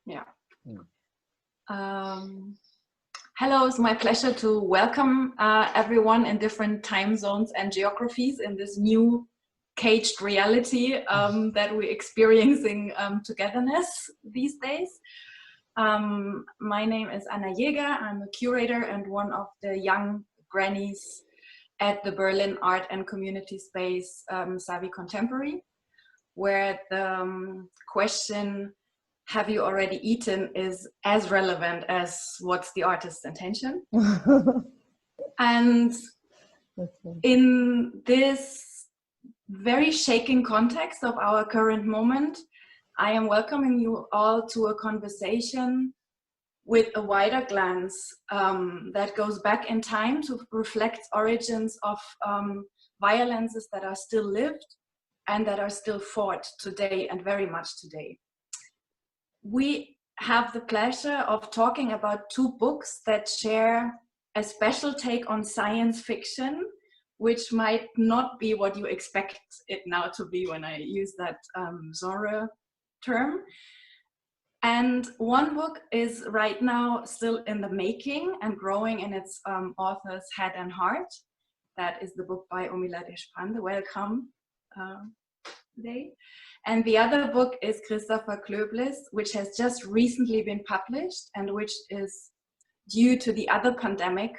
Yeah. Hello, it's my pleasure to welcome everyone in different time zones and geographies in this new caged reality that we're experiencing togetherness these days. My name is Anna Jäger. I'm a curator and one of the young grannies at the Berlin Art and Community Space Savvy Contemporary, where the question, have you already eaten, is as relevant as what's the artist's intention. And in this very shaking context of our current moment, I am welcoming you all to a conversation with a wider glance that goes back in time to reflect origins of violences that are still lived and that are still fought today and very much today. We have the pleasure of talking about two books that share a special take on science fiction, which might not be what you expect it now to be when I use that genre term. And one book is right now still in the making and growing in its author's head and heart. That is the book by Urmilla Deshpande. Welcome today. And the other book is Christopher Kloeble's, which has just recently been published and which is, due to the other pandemic,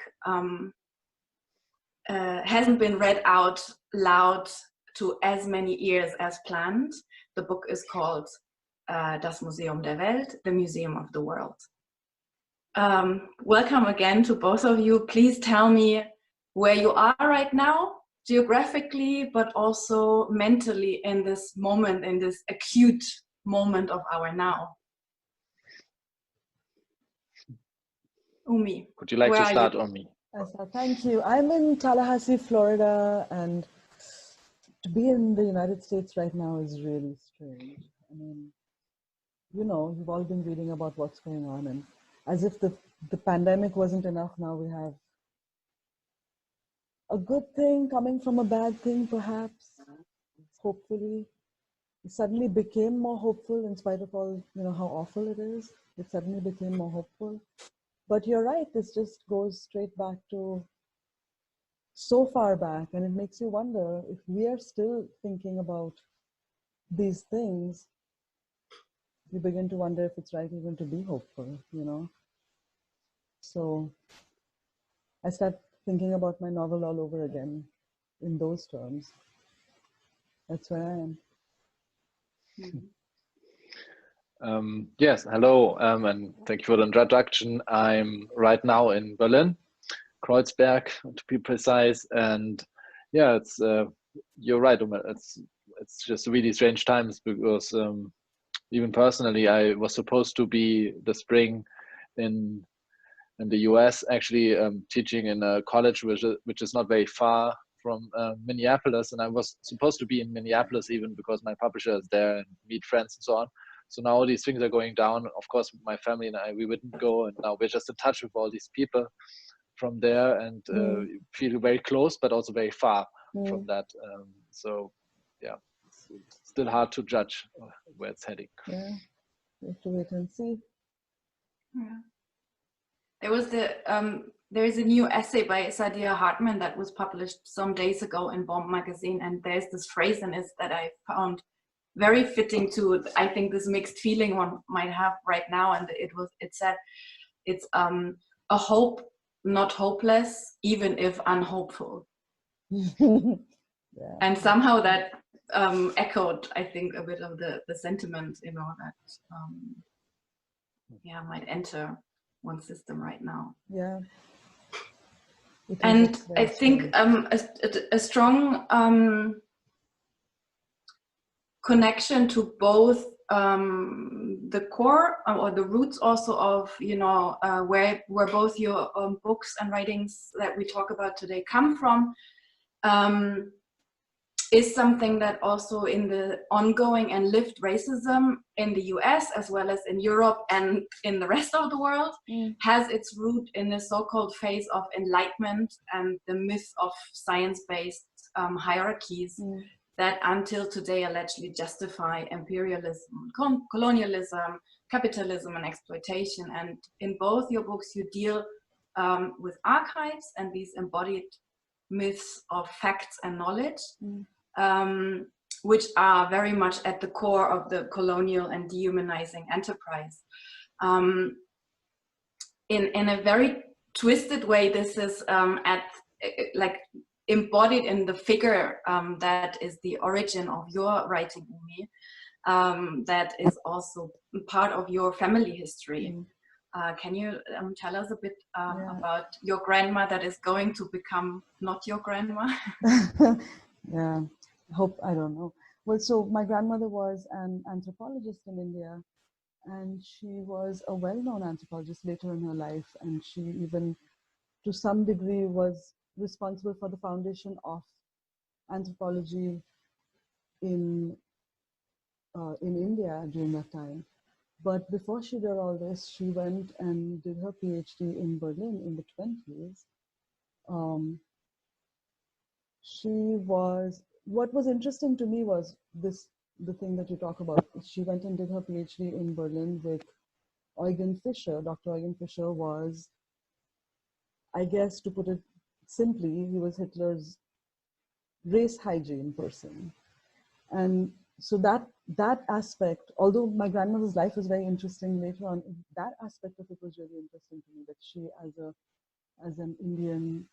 hasn't been read out loud to as many ears as planned. The book is called Das Museum der Welt, the Museum of the World. Welcome again to both of you. Please tell me where you are right now, geographically, but also mentally in this moment, in this acute moment of our now. Umi. Would you like to start, Umi? Thank you. I'm in Tallahassee, Florida, and to be in the United States right now is really strange. I mean, you know, you've all been reading about what's going on, and as if the pandemic wasn't enough, now we have a good thing coming from a bad thing, perhaps. Hopefully, it suddenly became more hopeful in spite of all, you know, how awful it is. It suddenly became more hopeful. But you're right, this just goes straight back to so far back, and it makes you wonder if we are still thinking about these things. You begin to wonder if it's right even to be hopeful, you know. So I start thinking about my novel all over again in those terms. That's where I am. Yes, hello, and thank you for the introduction. I'm right now in Berlin, Kreuzberg to be precise, and yeah, it's you're right, it's just really strange times because even personally, I was supposed to be the spring in the US, actually teaching in a college which is not very far from Minneapolis, and I was supposed to be in Minneapolis even because my publisher is there and meet friends and so on. So now all these things are going down. Of course, my family and I, we wouldn't go, and now we're just in touch with all these people from there and feel very close, but also very far from that. So yeah, it's still hard to judge where it's heading. Yeah, we have to wait and see. Yeah. There was there is a new essay by Saidiya Hartman that was published some days ago in Bomb magazine, and there's this phrase in it that I found very fitting to, I think, this mixed feeling one might have right now, and it said it's a hope not hopeless, even if unhopeful. Yeah. And somehow that echoed, I think, a bit of the sentiment, you know, that yeah, might enter one system right now. Yeah. And I think a strong connection to both the core or the roots also of, you know, where both your books and writings that we talk about today come from, is something that also in the ongoing and lived racism in the US as well as in Europe and in the rest of the world has its root in the so-called phase of enlightenment and the myth of science-based hierarchies that until today allegedly justify imperialism, colonialism, capitalism, and exploitation. And in both your books, you deal with archives and these embodied myths of facts and knowledge, which are very much at the core of the colonial and dehumanizing enterprise. In a very twisted way, this is embodied in the figure that is the origin of your writing, Umi, that is also part of your family history. Can you tell us a bit about your grandma that is going to become not your grandma? Yeah, I don't know. Well, so my grandmother was an anthropologist in India, and she was a well-known anthropologist later in her life, and she even, to some degree, was responsible for the foundation of anthropology in India during that time. But before she did all this, she went and did her PhD in Berlin in the 20s. What was interesting to me was the thing that you talk about. She went and did her PhD in Berlin with Eugen Fischer. Dr. Eugen Fischer was, I guess, to put it simply, he was Hitler's race hygiene person. And so that aspect, although my grandmother's life was very interesting later on, that aspect of it was really interesting to me, that she, as an Indian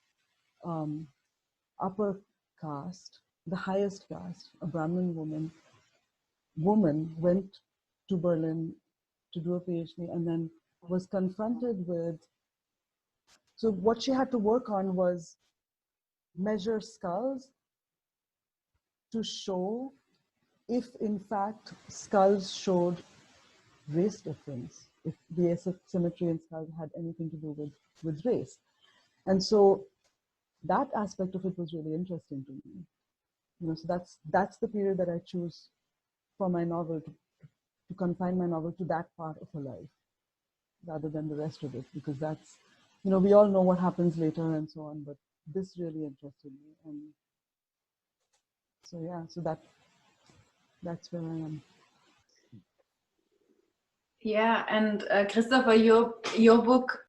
upper caste, the highest caste, a Brahmin woman went to Berlin to do a PhD and then was confronted with, so what she had to work on was measure skulls to show if in fact skulls showed race difference, if the asymmetry in skulls had anything to do with race. And so that aspect of it was really interesting to me. You know, so that's the period that I choose for my novel, to confine my novel to that part of her life rather than the rest of it, because that's, you know, we all know what happens later and so on, but this really interested me. And so yeah, so that's where I am. Yeah, and Christopher, your book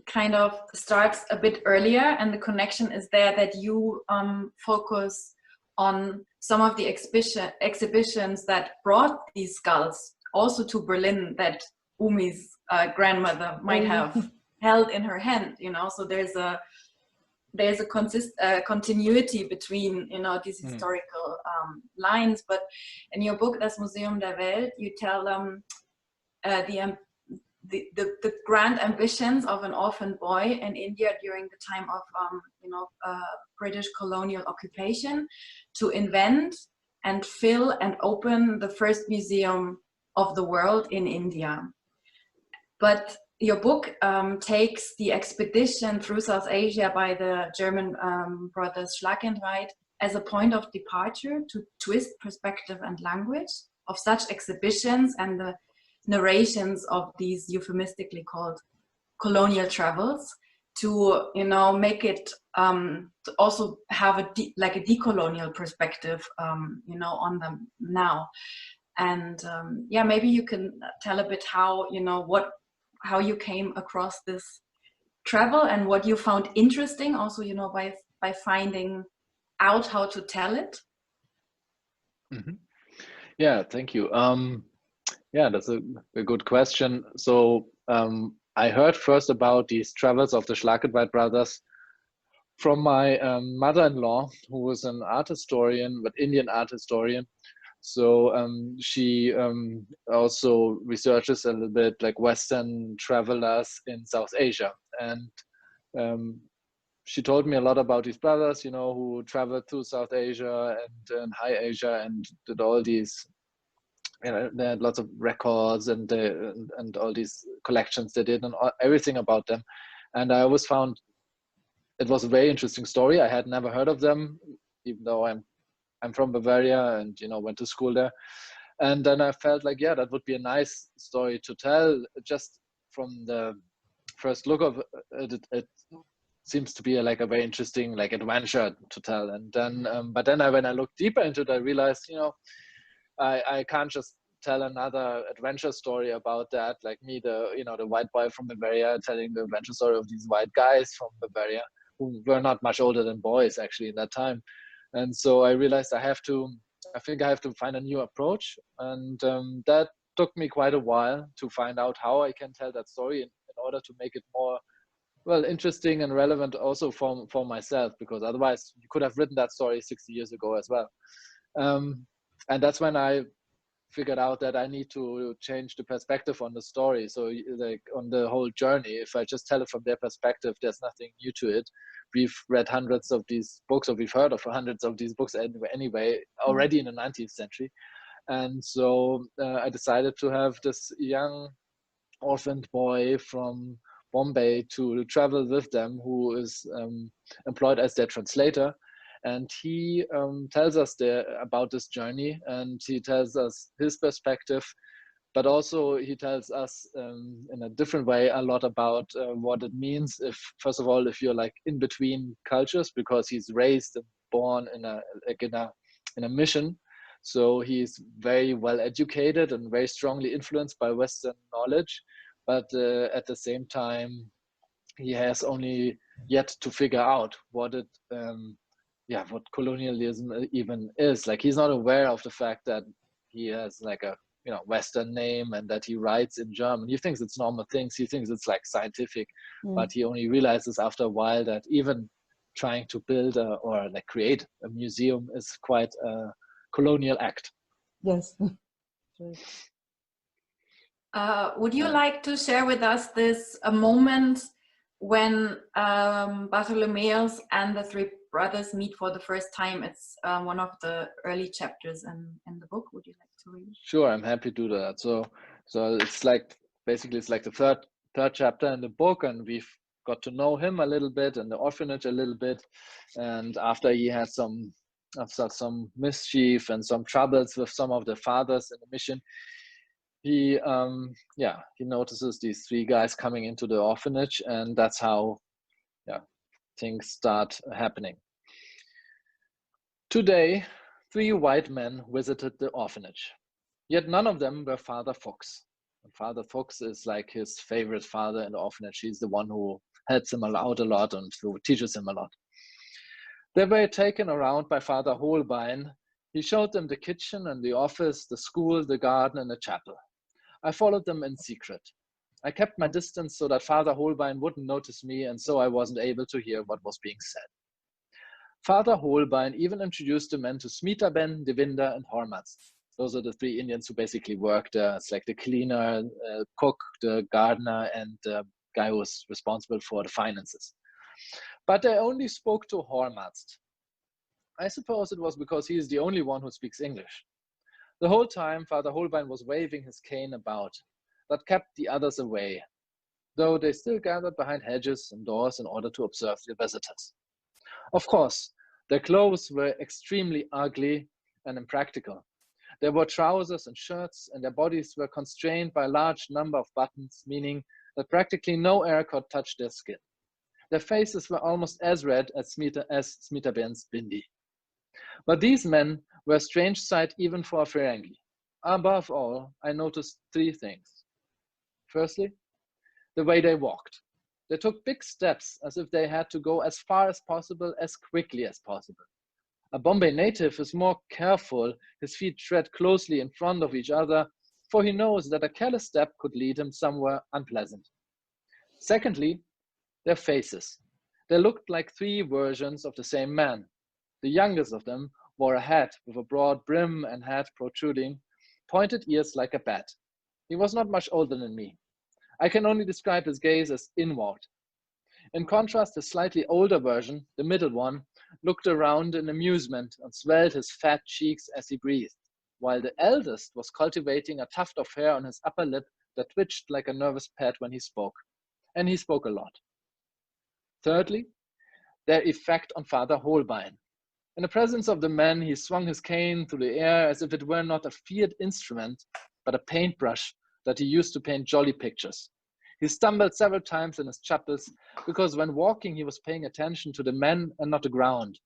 kind of starts a bit earlier, and the connection is there that you focus on some of the exhibitions that brought these skulls also to Berlin that Umi's grandmother might have held in her hand, you know. So there's a continuity between, you know, these historical lines. But in your book, Das Museum der Welt, you tell the grand ambitions of an orphan boy in India during the time of British colonial occupation to invent and fill and open the first museum of the world in India. But your book takes the expedition through South Asia by the German brothers Schlagintweit as a point of departure to twist perspective and language of such exhibitions and the narrations of these euphemistically called colonial travels, to, you know, make it to also have a decolonial perspective, you know, on them now. And yeah, maybe you can tell a bit how, you know, how you came across this travel and what you found interesting also, you know, by finding out how to tell it. Yeah, thank you. Yeah, that's a good question. So I heard first about these travels of the Schlagintweit brothers from my mother-in-law, who was an art historian, but Indian art historian. So she also researches a little bit like Western travelers in South Asia. And she told me a lot about these brothers, you know, who traveled through South Asia and High Asia and did all these, you know, they had lots of records and all these collections they did and everything about them. And I always found it was a very interesting story. I had never heard of them, even though I'm from Bavaria and, you know, went to school there. And then I felt like, yeah, that would be a nice story to tell just from the first look of it seems to be like a very interesting like adventure to tell. And then, but then when I looked deeper into it, I realized, you know, I can't just tell another adventure story about that, like me, the, you know, the white boy from Bavaria telling the adventure story of these white guys from Bavaria who were not much older than boys actually in that time. And so I realized I think I have to find a new approach. And that took me quite a while to find out how I can tell that story in order to make it more, well, interesting and relevant also for myself, because otherwise you could have written that story 60 years ago as well. And that's when I figured out that I need to change the perspective on the story. So like on the whole journey, if I just tell it from their perspective, there's nothing new to it. We've read hundreds of these books, or we've heard of hundreds of these books anyway, already in the 19th century. And so I decided to have this young orphaned boy from Bombay to travel with them, who is employed as their translator. And he tells us about this journey, and he tells us his perspective, but also he tells us in a different way a lot about what it means if, first of all, if you're like in between cultures, because he's raised and born in a mission. So he's very well educated and very strongly influenced by Western knowledge, but at the same time, he has only yet to figure out what colonialism even is. Like, he's not aware of the fact that he has like a, you know, Western name and that he writes in German. He thinks it's normal things. He thinks it's like scientific, but he only realizes after a while that even trying to build or like create a museum is quite a colonial act. Yes. Would you like to share with us a moment when Bartholomäus and the three brothers meet for the first time? It's one of the early chapters in the book. Would you like to read? Sure, I'm happy to do that. So it's like, basically it's like the third chapter in the book, and we've got to know him a little bit and the orphanage a little bit. And after he had some mischief and some troubles with some of the fathers in the mission, he notices these three guys coming into the orphanage, and that's how things start happening. Today, 3 white men visited the orphanage, yet none of them were Father Fuchs. And Father Fuchs is like his favorite father in the orphanage. He's the one who helps him out a lot and who teaches him a lot. They were taken around by Father Holbein. He showed them the kitchen and the office, the school, the garden, and the chapel. I followed them in secret. I kept my distance so that Father Holbein wouldn't notice me, and so I wasn't able to hear what was being said. Father Holbein even introduced the men to Smitaben, Devinder, and Hormats. Those are the 3 Indians who basically work there. It's like the cleaner, cook, the gardener, and the guy who was responsible for the finances. But they only spoke to Hormats. I suppose it was because he is the only one who speaks English. The whole time, Father Holbein was waving his cane about. That kept the others away, though they still gathered behind hedges and doors in order to observe the visitors. Of course, their clothes were extremely ugly and impractical. They wore trousers and shirts, and their bodies were constrained by a large number of buttons, meaning that practically no air could touch their skin. Their faces were almost as red as Smitaben's bindi. But these men were a strange sight even for a Ferengi. Above all, I noticed 3 things. Firstly, the way they walked. They took big steps as if they had to go as far as possible, as quickly as possible. A Bombay native is more careful. His feet tread closely in front of each other, for he knows that a careless step could lead him somewhere unpleasant. Secondly, their faces. They looked like 3 versions of the same man. The youngest of them wore a hat with a broad brim and head protruding, pointed ears like a bat. He was not much older than me. I can only describe his gaze as inward. In contrast, the slightly older version, the middle one, looked around in amusement and swelled his fat cheeks as he breathed, while the eldest was cultivating a tuft of hair on his upper lip that twitched like a nervous pet when he spoke. And he spoke a lot. Thirdly, their effect on Father Holbein. In the presence of the men, he swung his cane through the air as if it were not a feared instrument, but a paintbrush that he used to paint jolly pictures. He stumbled several times in his chapels because when walking, he was paying attention to the men and not the ground.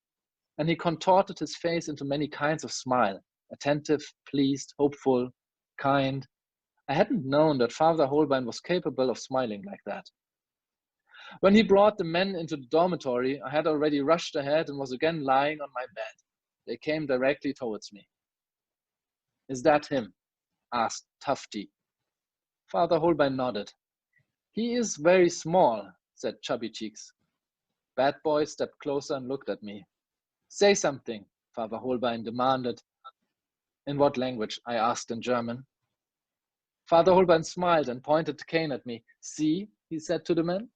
And he contorted his face into many kinds of smile, attentive, pleased, hopeful, kind. I hadn't known that Father Holbein was capable of smiling like that. When he brought the men into the dormitory, I had already rushed ahead and was again lying on my bed. They came directly towards me. "Is that him?" asked Tufty. Father Holbein nodded. "He is very small," said Chubby Cheeks. Bad Boy stepped closer and looked at me. "Say something," Father Holbein demanded. "In what language?" I asked in German. Father Holbein smiled and pointed the cane at me. "See," he said to the men.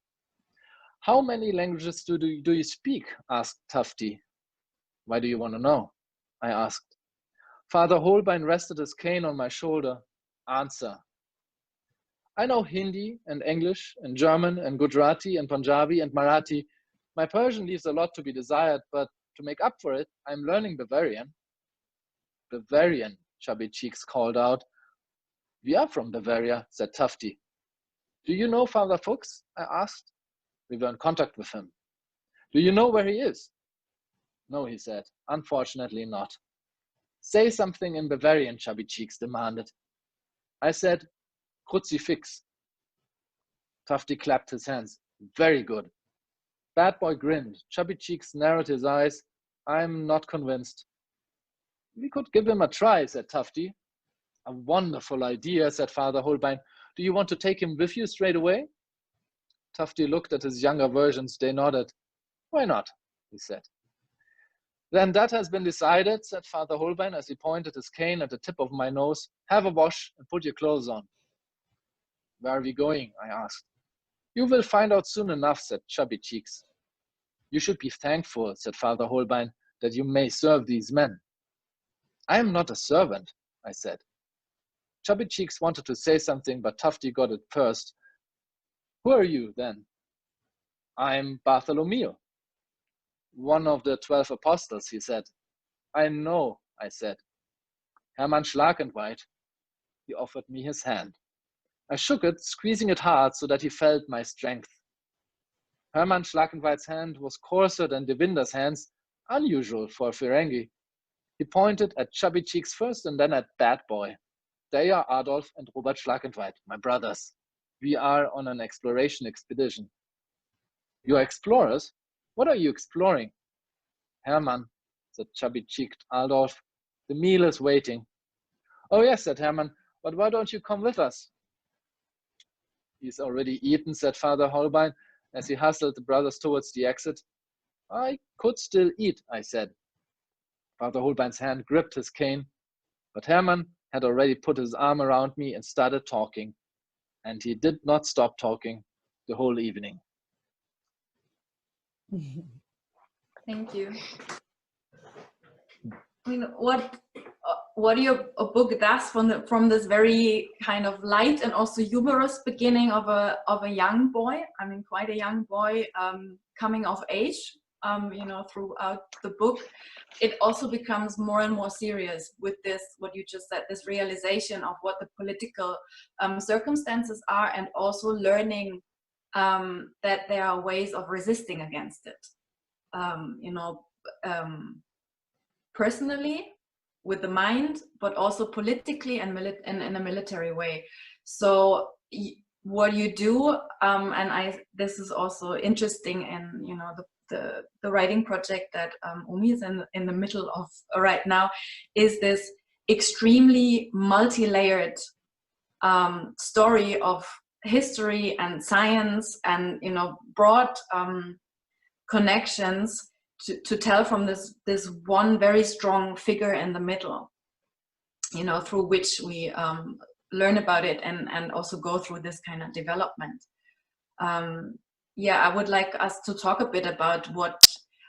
"How many languages do you speak?" asked Tufty. "Why do you want to know?" I asked. Father Holbein rested his cane on my shoulder. "Answer." "I know Hindi and English and German and Gujarati and Punjabi and Marathi. My Persian leaves a lot to be desired, but to make up for it, I'm learning Bavarian." "Bavarian," Chubby Cheeks called out. "We are from Bavaria," said Tufty. "Do you know Father Fuchs?" I asked. We were in contact with him. "Do you know where he is?" "No," he said. "Unfortunately not." "Say something in Bavarian," Chubby Cheeks demanded. I said, "Crucifix." Tufty clapped his hands. "Very good." Bad Boy grinned. Chubby Cheeks narrowed his eyes. "I'm not convinced." "We could give him a try," said Tufty. "A wonderful idea," said Father Holbein. "Do you want to take him with you straight away?" Tufty looked at his younger versions. They nodded. "Why not?" he said. "Then that has been decided," said Father Holbein as he pointed his cane at the tip of my nose. "Have a wash and put your clothes on." "Where are we going?" I asked. "You will find out soon enough," said Chubby Cheeks. "You should be thankful," said Father Holbein, "that you may serve these men." "I am not a servant," I said. Chubby Cheeks wanted to say something, but Tufty got it first. "Who are you, then?" "I'm Bartholomäus." "One of the 12 apostles," he said. "I know," I said. "Hermann Schlagintweit." He offered me his hand. I shook it, squeezing it hard so that he felt my strength. Hermann Schlagintweit's hand was coarser than Devinder's hands, unusual for a Ferengi. He pointed at Chubby Cheeks first and then at Bad Boy. "They are Adolf and Robert Schlagintweit, my brothers. We are on an exploration expedition." "You are explorers? What are you exploring?" "Hermann," said chubby-cheeked Adolf. "The meal is waiting." "Oh yes," said Hermann, "but why don't you come with us?" "He's already eaten," said Father Holbein as he hustled the brothers towards the exit. "I could still eat," I said. Father Holbein's hand gripped his cane, but Hermann had already put his arm around me and started talking, and he did not stop talking the whole evening. Thank you. I mean, what your book does from this very kind of light and also humorous beginning of a young boy. I mean, quite a young boy coming of age. You know, throughout the book, it also becomes more and more serious with this, what you just said, this realization of what the political circumstances are, and also learning that there are ways of resisting against it. You know, personally with the mind, but also politically and in a military way. So what you do, and this is also interesting in, you know, the writing project that Umi is in the middle of right now, is this extremely multi-layered story of history and science and, you know, broad connections to tell from this one very strong figure in the middle, you know, through which we learn about it and also go through this kind of development. Yeah, I would like us to talk a bit about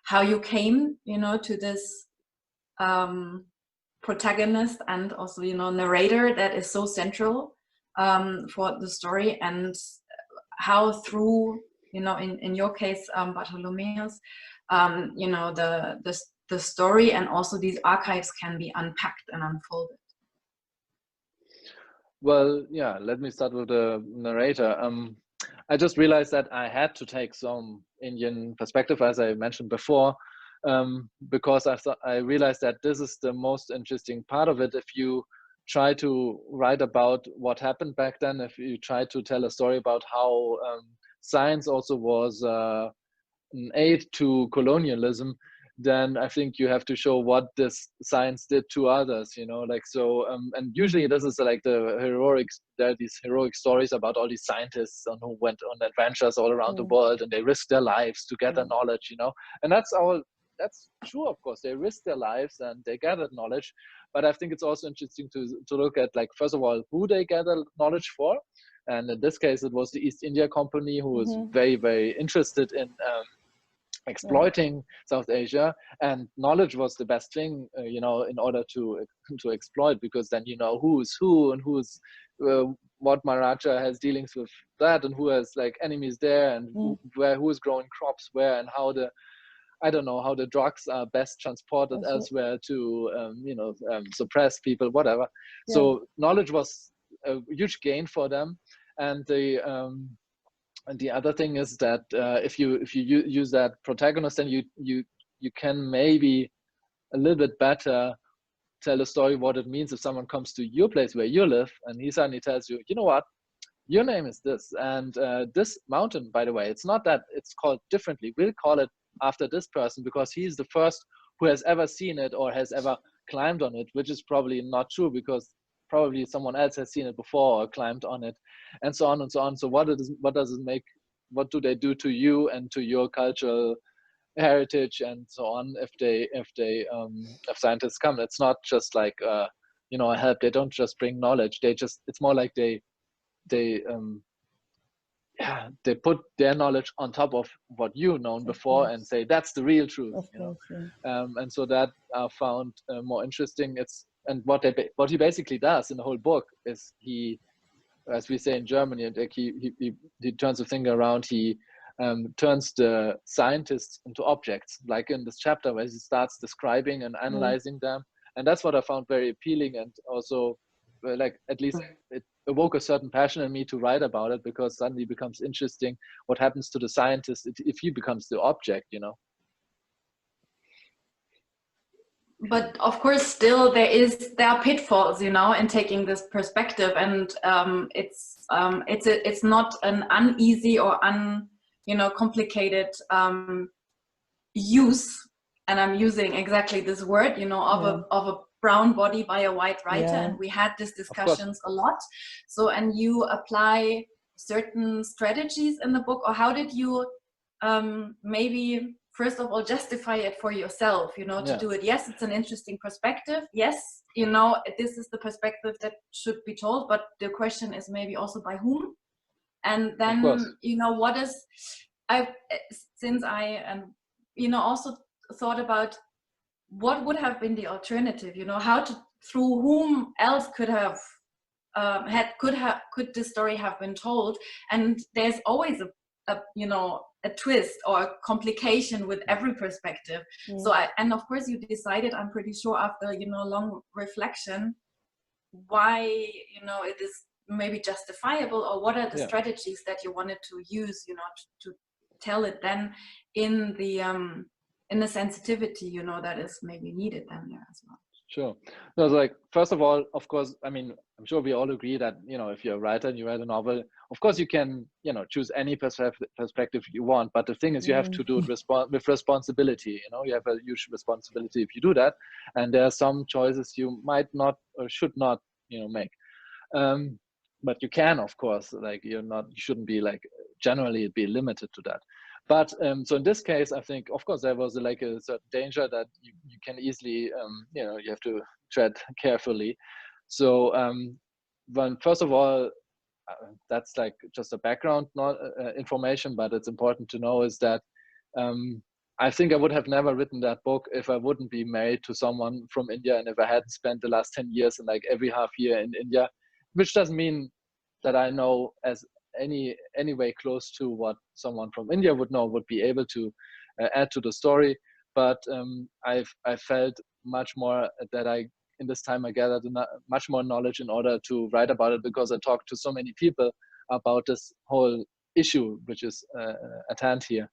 how you came, you know, to this protagonist and also, you know, narrator that is so central for the story, and how through, you know, in your case, Bartholomäus, you know, the story and also these archives can be unpacked and unfolded. Well, yeah, let me start with the narrator. I just realized that I had to take some Indian perspective, as I mentioned before, because I realized that this is the most interesting part of it. If you try to write about what happened back then, if you try to tell a story about how science also was an aid to colonialism, then I think you have to show what this science did to others, you know, like, so, and usually this is like there are these heroic stories about all these scientists who went on adventures all around the world, and they risked their lives to gather knowledge, you know, and that's true, of course, they risked their lives and they gathered knowledge, but I think it's also interesting to look at, like, first of all, who they gathered knowledge for, and in this case, it was the East India Company, who was very, very interested in exploiting South Asia, and knowledge was the best thing, you know, in order to exploit, because then you know who's who and who's what Maharaja has dealings with that, and who has like enemies there, and who is growing crops where, and how the how the drugs are best transported elsewhere to suppress people, whatever. So knowledge was a huge gain for them, and the other thing is that if you use that protagonist, then you can maybe a little bit better tell a story what it means if someone comes to your place where you live, and he suddenly tells you, you know what, your name is this, and this mountain, by the way, it's not that it's called differently. We'll call it after this person because he's the first who has ever seen it or has ever climbed on it, which is probably not true, because probably someone else has seen it before or climbed on it, and so on and so on. So what do they do to you and to your cultural heritage and so on if scientists come? It's not just like a help. They don't just bring knowledge. It's more like they put their knowledge on top of what you've known before and say that's the real truth. And so that I found more interesting. And what he basically does in the whole book is he, as we say in Germany, like he turns the finger around. He turns the scientists into objects, like in this chapter where he starts describing and analyzing them. And that's what I found very appealing, and also like at least it awoke a certain passion in me to write about it, because suddenly it becomes interesting what happens to the scientist if he becomes the object, you know. But of course, still there are pitfalls, you know, in taking this perspective, and it's not an uneasy or complicated use, and I'm using exactly this word, you know, of a brown body by a white writer, and we had these discussions a lot. So, and you apply certain strategies in the book, or how did you maybe first of all justify it for yourself, you know, to do it? Yes, it's an interesting perspective. Yes, you know, this is the perspective that should be told, but the question is maybe also by whom. And then, you know, since I also thought about what would have been the alternative, you know, through whom else could this story have been told? And there's always a twist or a complication with every perspective. So and of course you decided, I'm pretty sure after, you know, long reflection, why, you know, it is maybe justifiable, or what are the strategies that you wanted to use, you know, to tell it then in the sensitivity, you know, that is maybe needed then there as well. Sure. No, so like, first of all, of course, I mean, I'm sure we all agree that, you know, if you're a writer and you write a novel, of course you can, you know, choose any perspective you want. But the thing is, you have to do it with responsibility. You know, you have a huge responsibility if you do that. And there are some choices you might not or should not, you know, make. But you can, of course, like you shouldn't be like generally be limited to that. But so in this case, I think, of course, there was like a certain danger that you can easily, you know, you have to tread carefully. So first of all, that's like just a background information, but it's important to know is that I think I would have never written that book if I wouldn't be married to someone from India, and if I hadn't spent the last 10 years and like every half year in India, which doesn't mean that I know as any way close to what someone from India would know, would be able to add to the story. But I felt much more that in this time I gathered much more knowledge in order to write about it, because I talked to so many people about this whole issue which is at hand here.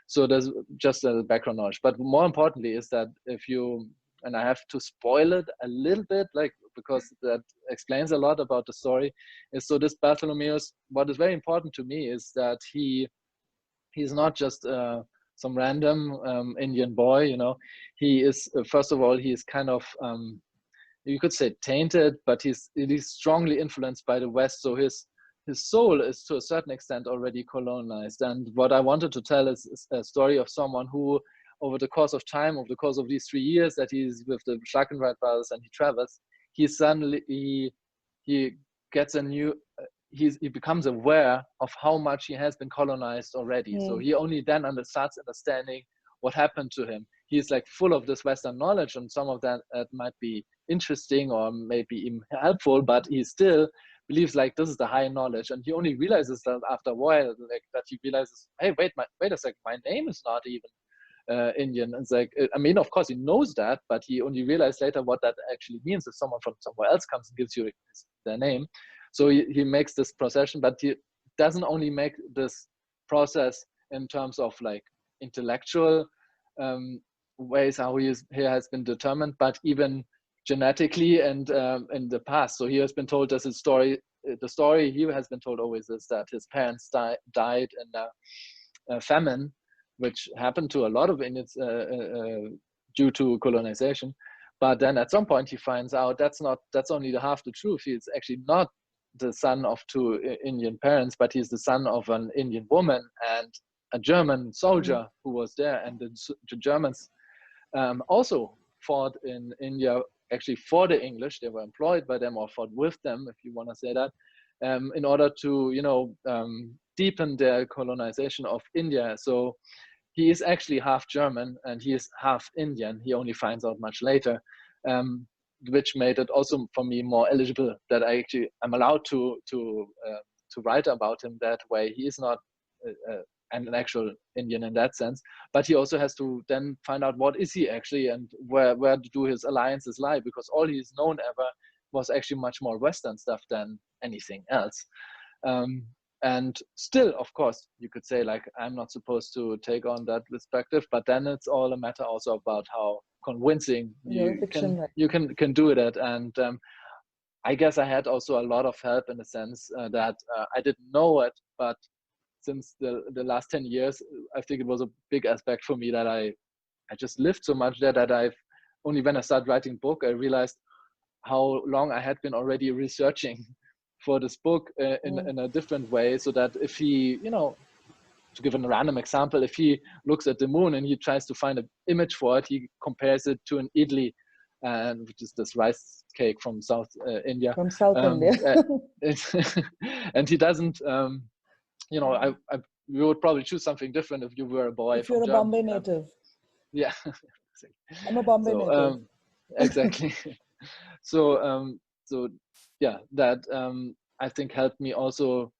So there's just a background knowledge. But more importantly is that if you, and I have to spoil it a little bit, like, because that explains a lot about the story, is so this Bartholomäus, what is very important to me is that he's not just some random Indian boy, you know. He is, first of all, he is kind of, you could say tainted, but he's strongly influenced by the West. So his soul is to a certain extent already colonized. And what I wanted to tell is a story of someone who, over the course of time, over the course of these 3 years that he's with the Schlagintweit brothers and he travels, he suddenly, he gets a new, he becomes aware of how much he has been colonized already. So he only then starts understanding what happened to him. He's like full of this Western knowledge, and some of that might be interesting or maybe even helpful, but he still believes like this is the high knowledge, and he only realizes that after a while, like that he realizes, hey, wait a second, my name is not even Indian. And it's like, I mean, of course he knows that, but he only realized later what that actually means if someone from somewhere else comes and gives you their name. So he makes this procession, but he doesn't only make this process in terms of like intellectual ways how he has been determined, but even genetically and in the past. So he has been told as his story, the story he has been told always is that his parents died in a famine, which happened to a lot of Indians due to colonization. But then at some point he finds out that's only the half the truth. He's actually not the son of two Indian parents, but he's the son of an Indian woman and a German soldier who was there. And the Germans also fought in India, actually for the English. They were employed by them or fought with them, if you want to say that, in order to, you know, deepen their colonization of India. So he is actually half German and he is half Indian. He only finds out much later, which made it also for me more eligible that I'm allowed to write about him that way. He is not an actual Indian in that sense, but he also has to then find out what is he actually and where do his alliances lie, because all he's known ever was actually much more Western stuff than anything else. And still, of course, you could say like, I'm not supposed to take on that perspective, but then it's all a matter also about how convincing you can do it. And I guess I had also a lot of help in the sense that I didn't know it, but since the last 10 years, I think it was a big aspect for me that I just lived so much there that I've only when I started writing book, I realized how long I had been already researching for this book in a different way, so that if he, you know, to give a random example, if he looks at the moon and he tries to find an image for it, he compares it to an idli, which is this rice cake from South India. From South India. And he doesn't, you know, you would probably choose something different if you were a boy. If you're a Bombay native. Yeah. I'm a Bombay native. Exactly. So yeah, that I think helped me also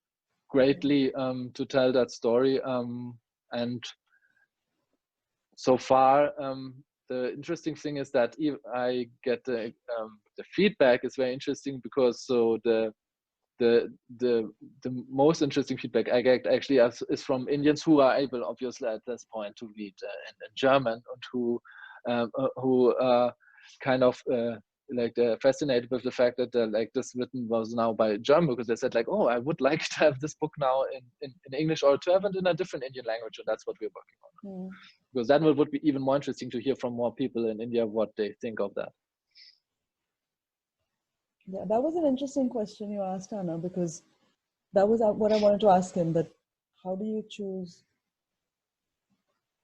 greatly to tell that story. And so far, the interesting thing is that I get the feedback is very interesting, because so the most interesting feedback I get actually is from Indians who are able, obviously, at this point to read in German, and who kind of like they're fascinated with the fact that like this written was now by German, because they said like, oh, I would like to have this book now in English, or to have it in a different Indian language, and that's what we're working on. Because that would be even more interesting to hear from more people in India what they think of that. Yeah, that was an interesting question you asked, Anna, because that was what I wanted to ask him, that how do you choose?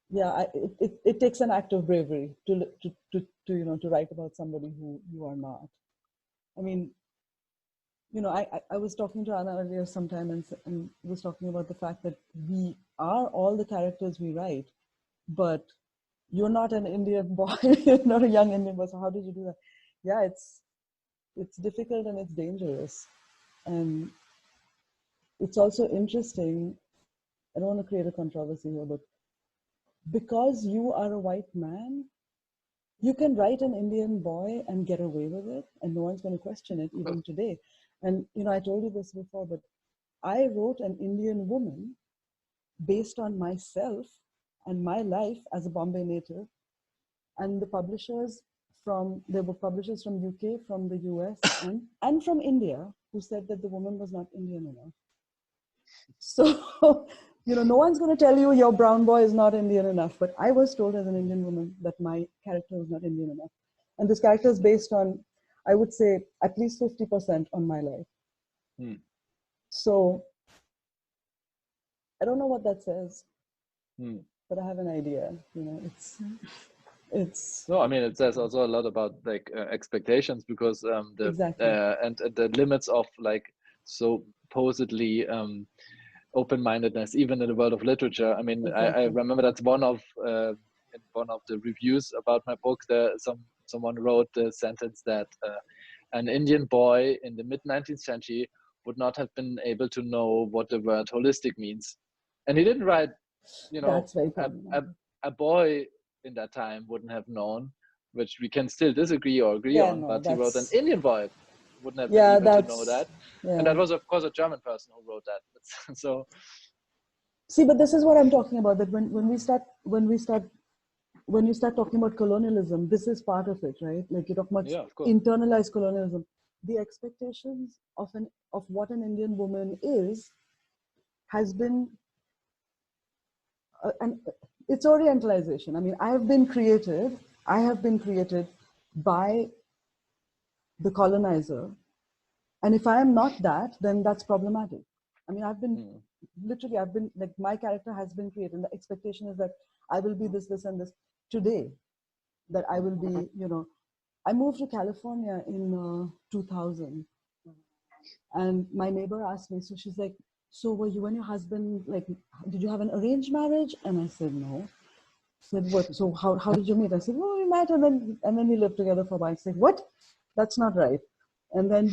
Yeah, it takes an act of bravery to you know, to write about somebody who you are not. I mean, you know, I was talking to Anna earlier sometime and was talking about the fact that we are all the characters we write, but you're not an Indian boy, you're not a young Indian boy. So how did you do that? Yeah, it's difficult and it's dangerous. And it's also interesting. I don't want to create a controversy here, but because you are a white man, you can write an Indian boy and get away with it, and no one's going to question it even today. And, you know, I told you this before, but I wrote an Indian woman based on myself and my life as a Bombay native. And the publishers there were publishers from UK, from the US, and from India, who said that the woman was not Indian enough. So, no one's going to tell you your brown boy is not Indian enough, but I was told as an Indian woman that my character was not Indian enough. And this character is based on, I would say, at least 50% on my life. So, I don't know what that says, but I have an idea. It's. No, I mean, it says also a lot about like expectations, because Exactly. And the limits of like supposedly open-mindedness, even in the world of literature. I mean, Exactly. I remember that's one of in one of the reviews about my book, someone wrote the sentence that an Indian boy in the mid-19th century would not have been able to know what the word holistic means. And he didn't write, That's very a boy in that time wouldn't have known, which we can still disagree or agree on, but he wrote an Indian boy wouldn't have been able to know that. And that was, of course, a German person who wrote that. So, see, but this is what I'm talking about, that when you start talking about colonialism, this is part of it, right? Like, you're talking about internalized colonialism. The expectations of what an Indian woman has been, and it's orientalization. I mean, I have been created by the colonizer, and if I am not that, then that's problematic. I mean, I've been like, my character has been created. The expectation is that I will be this, and this today, that I will be, I moved to California in 2000, and my neighbor asked me, so she's like, so were you and your husband, like, did you have an arranged marriage? And I said, no. She said, what? So how did you meet? I said, well, we met, and then we lived together for a while. She said, what? That's not right. And then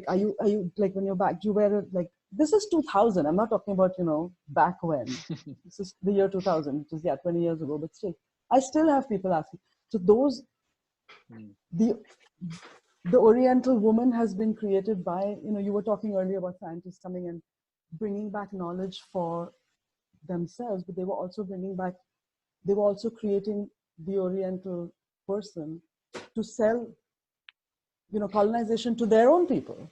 are you like, when you're back, do you wear it, like, this is 2000. I'm not talking about, back when. This is the year 2000, which is 20 years ago, but still, I still have people asking. So those, the Oriental woman has been created by, you were talking earlier about scientists coming and bringing back knowledge for themselves, but they were also creating the Oriental person to sell, colonization to their own people.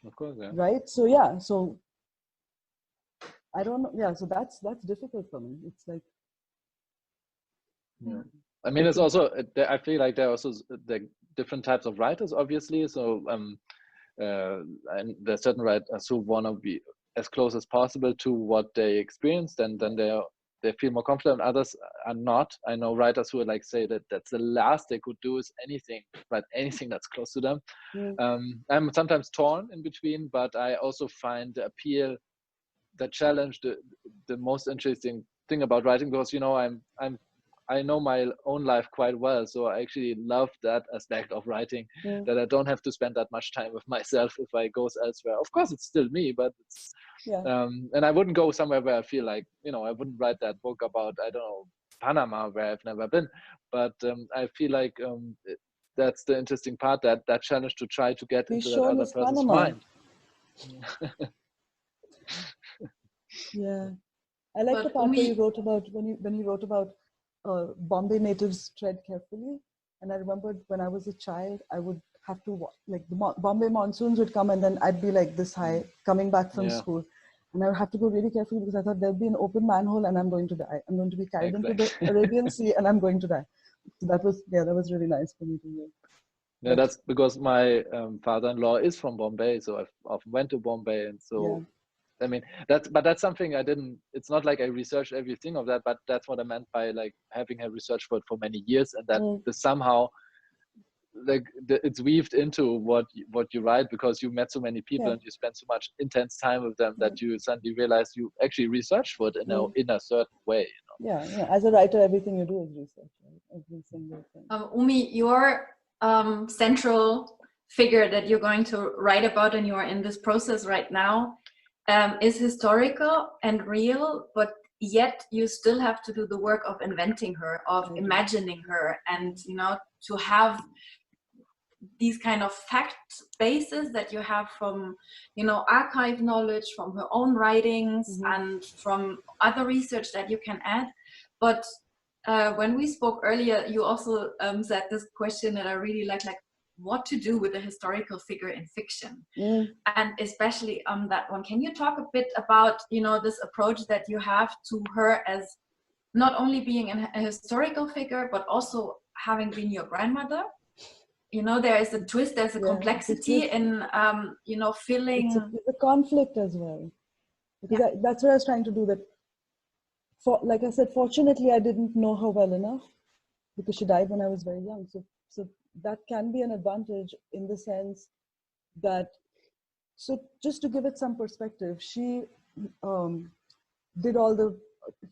Of course, yeah. Right? So so I don't know. Yeah, so that's difficult for me. It's like, I mean, it's also, I feel like there are also the different types of writers, obviously. So and there's certain writers who want to be as close as possible to what they experienced, and then they feel more confident. Others are not. I know writers who like say that that's the last they could do is write anything that's close to them. I'm sometimes torn in between, but I also find the appeal, the challenge, the most interesting thing about writing, because I know my own life quite well, so I actually love that aspect of writing, that I don't have to spend that much time with myself if I go elsewhere. Of course, it's still me, but it's, and I wouldn't go somewhere where I feel like, I wouldn't write that book about, I don't know, Panama, where I've never been. But I feel like that's the interesting part, that challenge to try to get into that other person's mind. Yeah, I like the part where you wrote about, when you wrote about Bombay natives tread carefully. And I remembered when I was a child, I would have to, like, the Bombay monsoons would come, and then I'd be like this high coming back from school. And I would have to go really carefully, because I thought there'll be an open manhole and I'm going to die. I'm going to be carried into the Arabian Sea and I'm going to die. So that was really nice for me to hear. Yeah, that's because my father-in-law is from Bombay, so I've often went to Bombay, and so I mean, that's something I didn't, it's not like I researched everything of that, but that's what I meant by like having a research for it for many years, and that somehow like it's weaved into what you write, because you met so many people and you spend so much intense time with them that you suddenly realize you actually researched for it in a certain way. Yeah, as a writer, everything you do is research, right? Every single thing. Umi, your central figure that you're going to write about, and you're in this process right now, is historical and real, but yet you still have to do the work of inventing her, of imagining her, and to have these kind of fact bases that you have from, you know, archive knowledge, from her own writings, and from other research that you can add. But when we spoke earlier, you also said this question that I really like what to do with a historical figure in fiction, and especially that one. Can you talk a bit about, you know, this approach that you have to her as not only being a historical figure, but also having been your grandmother? You know, there is a twist, there's a complexity in, you know, filling. It's a conflict as well. Because that's what I was trying to do. That, like I said, fortunately, I didn't know her well enough because she died when I was very young. So that can be an advantage in the sense that, so just to give it some perspective, she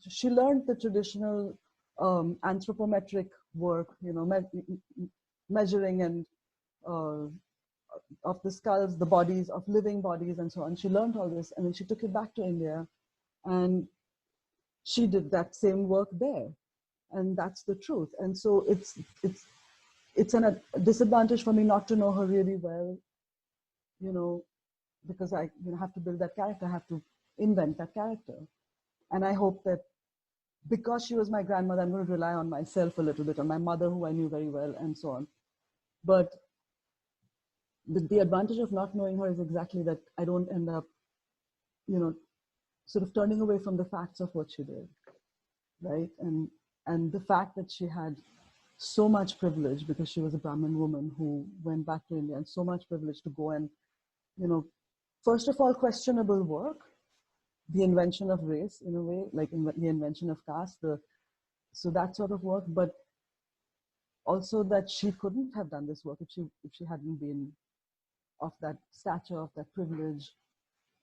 she learned the traditional anthropometric work, you know, measuring and of the skulls, the bodies, of living bodies and so on. She learned all this and then she took it back to India and she did that same work there. And that's the truth. And so it's a disadvantage for me not to know her really well, you know, because I have to build that character, I have to invent that character. And I hope that because she was my grandmother, I'm going to rely on myself a little bit, on my mother, who I knew very well, and so on. But the advantage of not knowing her is exactly that I don't end up, you know, sort of turning away from the facts of what she did, right? And the fact that she had so much privilege because she was a Brahmin woman who went back to India, and so much privilege to go and, you know, first of all, questionable work, the invention of race in a way, like the invention of caste, so that sort of work, but also that she couldn't have done this work if she hadn't been of that stature, of that privilege,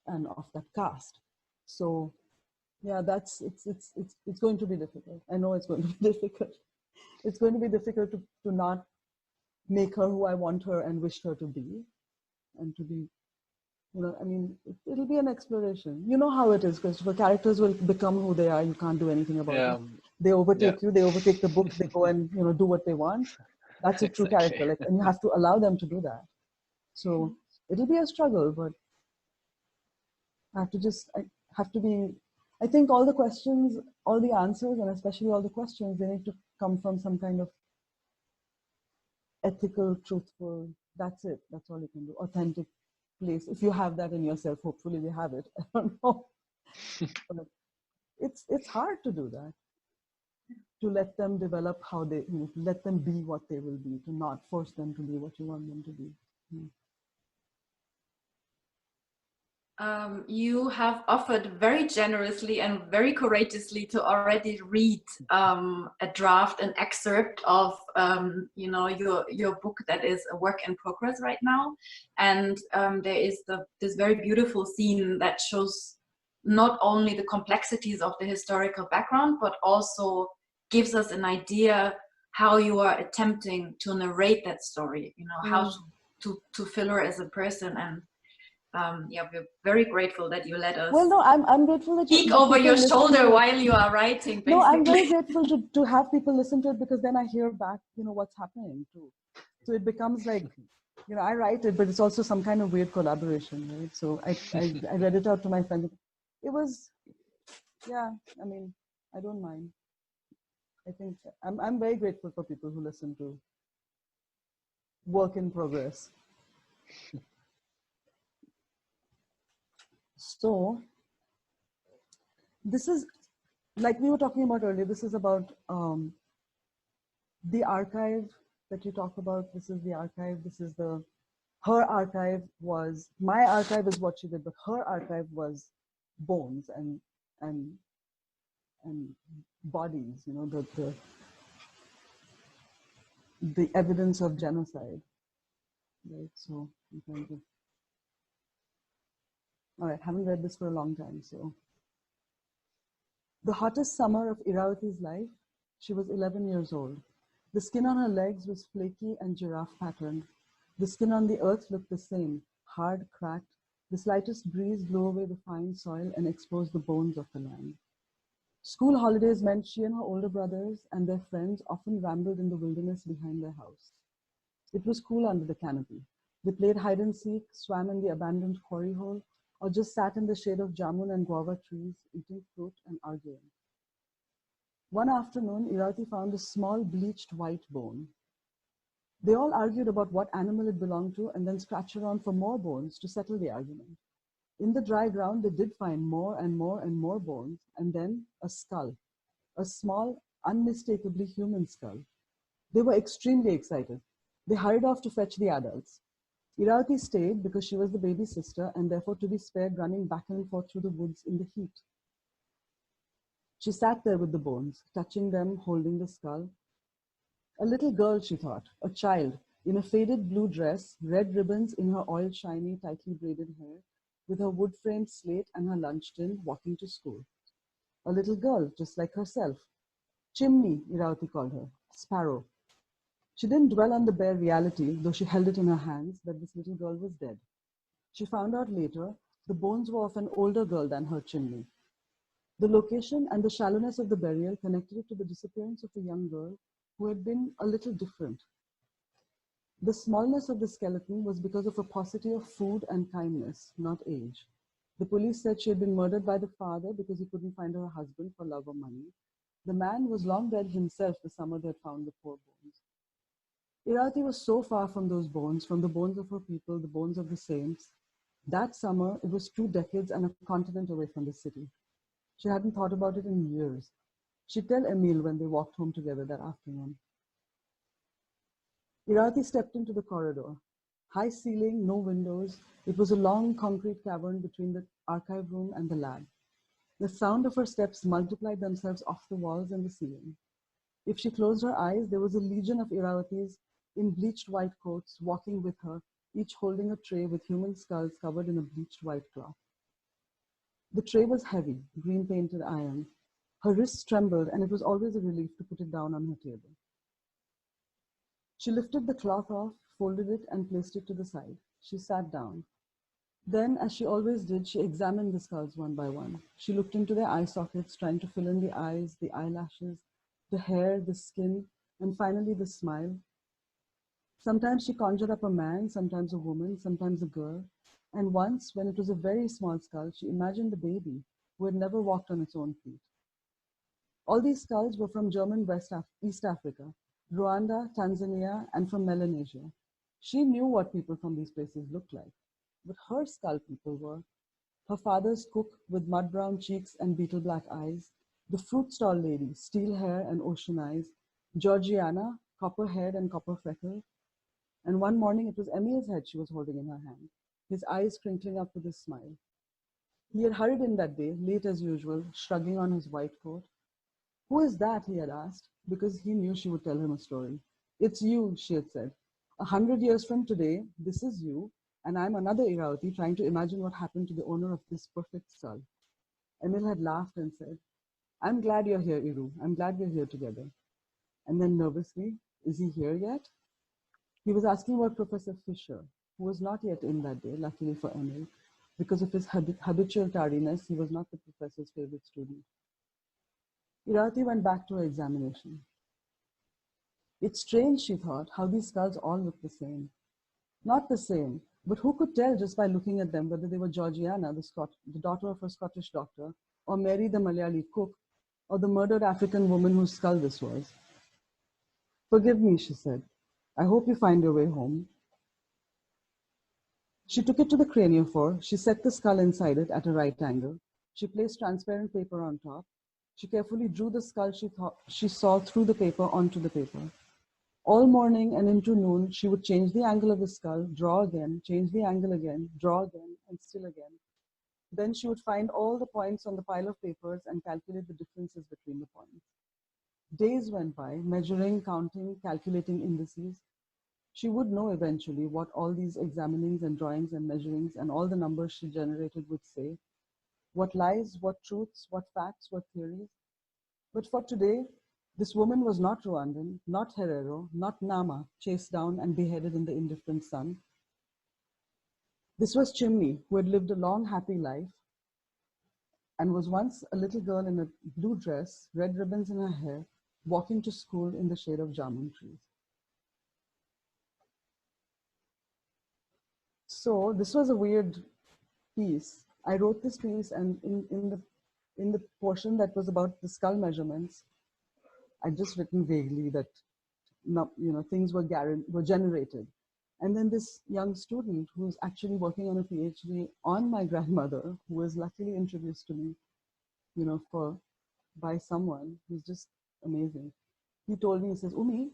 and of that caste. So yeah, it's going to be difficult. I know it's going to be difficult. It's going to be difficult to not make her who I want her and wish her to be, and to be, you know, I mean, it'll be an exploration. You know how it is, Christopher. Characters will become who they are. You can't do anything about it. They overtake you. They overtake the book. They go and, you know, do what they want. That's a true character. Like, and you have to allow them to do that. So it'll be a struggle, but I think all the questions, all the answers, and especially all the questions, they need to come from some kind of ethical, truthful, that's it. That's all you can do. Authentic place. If you have that in yourself, hopefully we have it. I don't know. But it's hard to do that. To let them develop how they, you know, to let them be what they will be, to not force them to be what you want them to be. You have offered very generously and very courageously to already read a draft, an excerpt of you know, your book that is a work in progress right now, and there is this very beautiful scene that shows not only the complexities of the historical background, but also gives us an idea how you are attempting to narrate that story. You know, how to fill her as a person. And yeah, we're very grateful that you let us. Well, no, I'm grateful that peek over your shoulder while you are writing. Basically. No, I'm very grateful to have people listen to it, because then I hear back, you know, what's happening too. So it becomes like, you know, I write it, but it's also some kind of weird collaboration, right? So I read it out to my friends. It was, yeah, I mean, I don't mind. I think I'm very grateful for people who listen to work in progress. So this is, like we were talking about earlier, this is about the archive that you talk about. This is the archive. This is her archive was, my archive is what she did, but her archive was bones and bodies, you know, the evidence of genocide, right? So in terms of, all right, haven't read this for a long time. So the hottest summer of Iravati's life, she was 11 years old. The skin on her legs was flaky and giraffe patterned. The skin on the earth looked the same, hard, cracked. The slightest breeze blew away the fine soil and exposed the bones of the land. School holidays meant she and her older brothers and their friends often rambled in the wilderness behind their house. It was cool under the canopy. They played hide and seek, swam in the abandoned quarry hole, or just sat in the shade of jamun and guava trees, eating fruit and arguing. One afternoon, Irati found a small bleached white bone. They all argued about what animal it belonged to and then scratched around for more bones to settle the argument. In the dry ground, they did find more and more and more bones, and then a skull, a small, unmistakably human skull. They were extremely excited. They hurried off to fetch the adults. Irati stayed because she was the baby sister and therefore to be spared running back and forth through the woods in the heat. She sat there with the bones, touching them, holding the skull. A little girl, she thought, a child, in a faded blue dress, red ribbons in her oil-shiny, tightly braided hair, with her wood-framed slate and her lunch tin, walking to school. A little girl, just like herself. Chimney, Irati called her, Sparrow. She didn't dwell on the bare reality, though she held it in her hands, that this little girl was dead. She found out later the bones were of an older girl than her Chimney. The location and the shallowness of the burial connected it to the disappearance of a young girl who had been a little different. The smallness of the skeleton was because of a paucity of food and kindness, not age. The police said she had been murdered by the father because he couldn't find her husband for love or money. The man was long dead himself the summer they had found the poor bones. Irati was so far from those bones, from the bones of her people, the bones of the saints. That summer, it was 2 decades and a continent away from the city. She hadn't thought about it in years. She'd tell Emil when they walked home together that afternoon. Irati stepped into the corridor. High ceiling, no windows. It was a long concrete cavern between the archive room and the lab. The sound of her steps multiplied themselves off the walls and the ceiling. If she closed her eyes, there was a legion of Irawatis in bleached white coats walking with her, each holding a tray with human skulls covered in a bleached white cloth. The tray was heavy, green-painted iron. Her wrists trembled, and it was always a relief to put it down on her table. She lifted the cloth off, folded it, and placed it to the side. She sat down. Then, as she always did, she examined the skulls one by one. She looked into their eye sockets, trying to fill in the eyes, the eyelashes, the hair, the skin, and finally the smile. Sometimes she conjured up a man, sometimes a woman, sometimes a girl. And once, when it was a very small skull, she imagined a baby who had never walked on its own feet. All these skulls were from German East Africa, Rwanda, Tanzania, and from Melanesia. She knew what people from these places looked like, but her skull people were her father's cook with mud-brown cheeks and beetle-black eyes, the fruit stall lady, steel hair and ocean eyes, Georgiana, copper-haired and copper-freckled, and one morning it was Emil's head she was holding in her hand, his eyes crinkling up with a smile. He had hurried in that day, late as usual, shrugging on his white coat. "Who is that?" he had asked, because he knew she would tell him a story. "It's you," she had said. 100 years from today, this is you, and I'm another Irawati trying to imagine what happened to the owner of this perfect skull." Emil had laughed and said, "I'm glad you're here, Iru. I'm glad we're here together." And then nervously, "Is he here yet?" He was asking about Professor Fisher, who was not yet in that day, luckily for Emil. Because of his habitual tardiness, he was not the professor's favorite student. Irati went back to her examination. It's strange, she thought, how these skulls all look the same. Not the same, but who could tell just by looking at them whether they were Georgiana, the daughter of her Scottish doctor, or Mary the Malayali cook, or the murdered African woman whose skull this was. "Forgive me," she said. "I hope you find your way home." She took it to the craniophore. She set the skull inside it at a right angle. She placed transparent paper on top. She carefully drew the skull she saw through the paper onto the paper. All morning and into noon, she would change the angle of the skull, draw again, change the angle again, draw again, and still again. Then she would find all the points on the pile of papers and calculate the differences between the points. Days went by, measuring, counting, calculating indices. She would know eventually what all these examinings and drawings and measurings and all the numbers she generated would say, what lies, what truths, what facts, what theories. But for today, this woman was not Rwandan, not Herero, not Nama, chased down and beheaded in the indifferent sun. This was Chimney, who had lived a long, happy life and was once a little girl in a blue dress, red ribbons in her hair, walking to school in the shade of jamun trees. So this was a weird piece. I wrote this piece, and in the portion that was about the skull measurements, I'd just written vaguely that things were generated. And then this young student who's actually working on a PhD on my grandmother, who was luckily introduced to me, by someone who's just amazing. He told me, he says, Umi,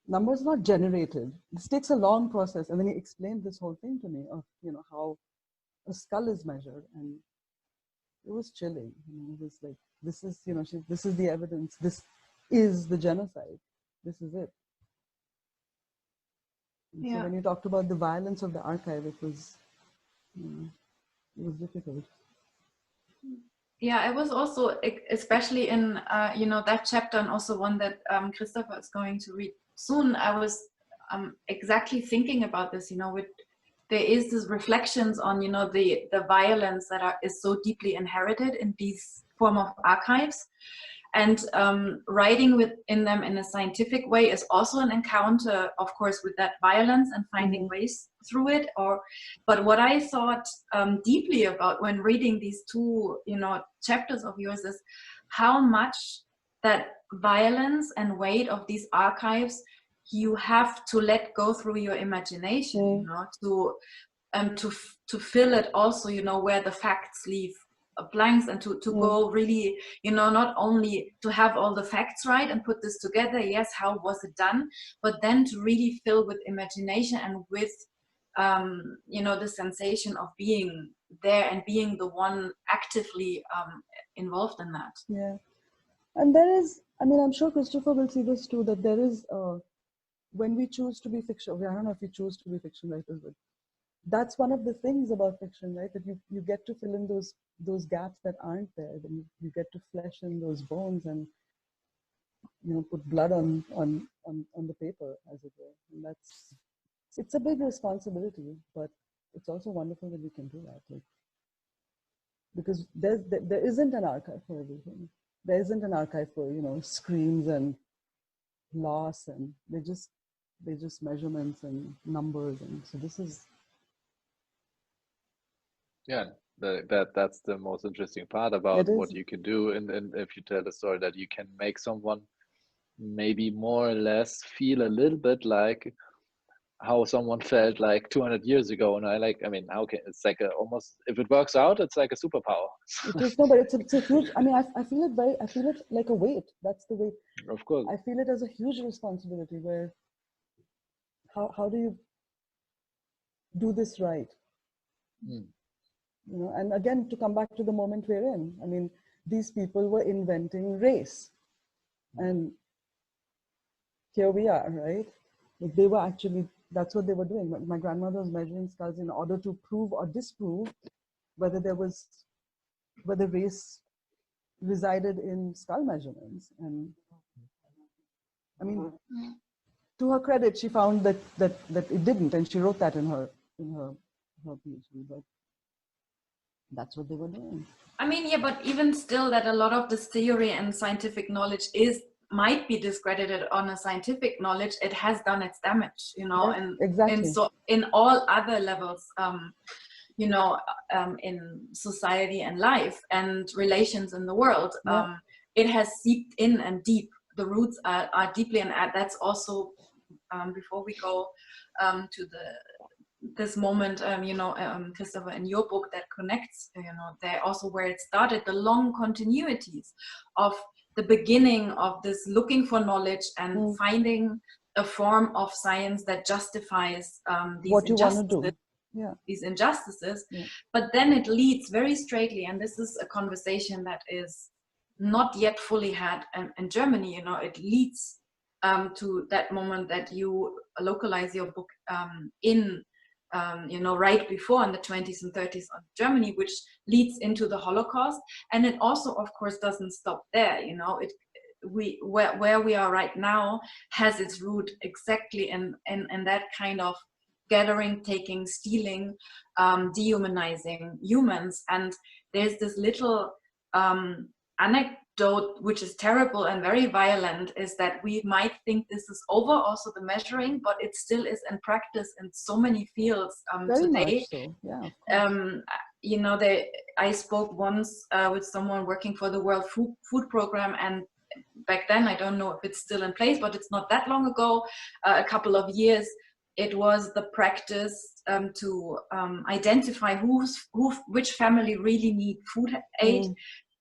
numbers not generated. This takes a long process. And then he explained this whole thing to me of, how a skull is measured. And it was chilling. It was like, this is, this is the evidence. This is the genocide. This is it. Yeah. So when you talked about the violence of the archive, it was difficult. Yeah, I was also, especially in that chapter, and also one that Christopher is going to read soon. I was exactly thinking about this. There is this reflections on the violence that is so deeply inherited in these form of archives. And writing within them in a scientific way is also an encounter, of course, with that violence and finding ways through it. But what I thought deeply about when reading these two, chapters of yours is how much that violence and weight of these archives you have to let go through your imagination, to fill it also, where the facts leave blanks, and to go really, not only to have all the facts right and put this together, yes, how was it done, but then to really fill with imagination and with the sensation of being there and being the one actively involved in that. Yeah. And there is, I'm sure Christopher will see this too, that there is when we choose to be fiction, I don't know if we choose to be fiction writers, but that's one of the things about fiction, right? That you get to fill in those gaps that aren't there. Then you get to flesh in those bones and put blood on the paper, as it were. And it's a big responsibility, but it's also wonderful that we can do that. Because there isn't an archive for everything. There isn't an archive for screams and loss, and they're just measurements and numbers, and so this is. Yeah, that's the most interesting part about what you can do, and if you tell a story that you can make someone maybe more or less feel a little bit like how someone felt like 200 years ago. And it's like almost, if it works out, it's like a superpower. It is, no, but it's a huge, I feel it like a weight. That's the way. Of course. I feel it as a huge responsibility where, how do you do this right? And again, to come back to the moment we're in, these people were inventing race, and here we are, right? They were actually, that's what they were doing. My grandmother was measuring skulls in order to prove or disprove whether race resided in skull measurements. And to her credit, she found that it didn't, and she wrote that in her PhD. But that's what they were doing. Yeah, but even still, that a lot of this theory and scientific knowledge might be discredited on a scientific knowledge. It has done its damage, and exactly. And so in all other levels, in society and life and relations in the world, it has seeped in and deep. The roots are deeply, and that's also before we go to this moment, Christopher, in your book that connects, there also where it started, the long continuities of the beginning of this looking for knowledge and finding a form of science that justifies these injustices. But then it leads very straightly, and this is a conversation that is not yet fully had in Germany, it leads to that moment that you localize your book in right before, in the 20s and 30s of Germany, which leads into the Holocaust. And it also, of course, doesn't stop there. Where we are right now has its root exactly in that kind of gathering, taking, stealing, dehumanizing humans. And there's this little though, which is terrible and very violent, is that we might think this is over, also the measuring, but it still is in practice in so many fields Very today. much so. Yeah, of course. You know, I spoke once with someone working for the World Food Program, and back then, I don't know if it's still in place, but it's not that long ago, a couple of years, it was the practice to identify which family really need food aid.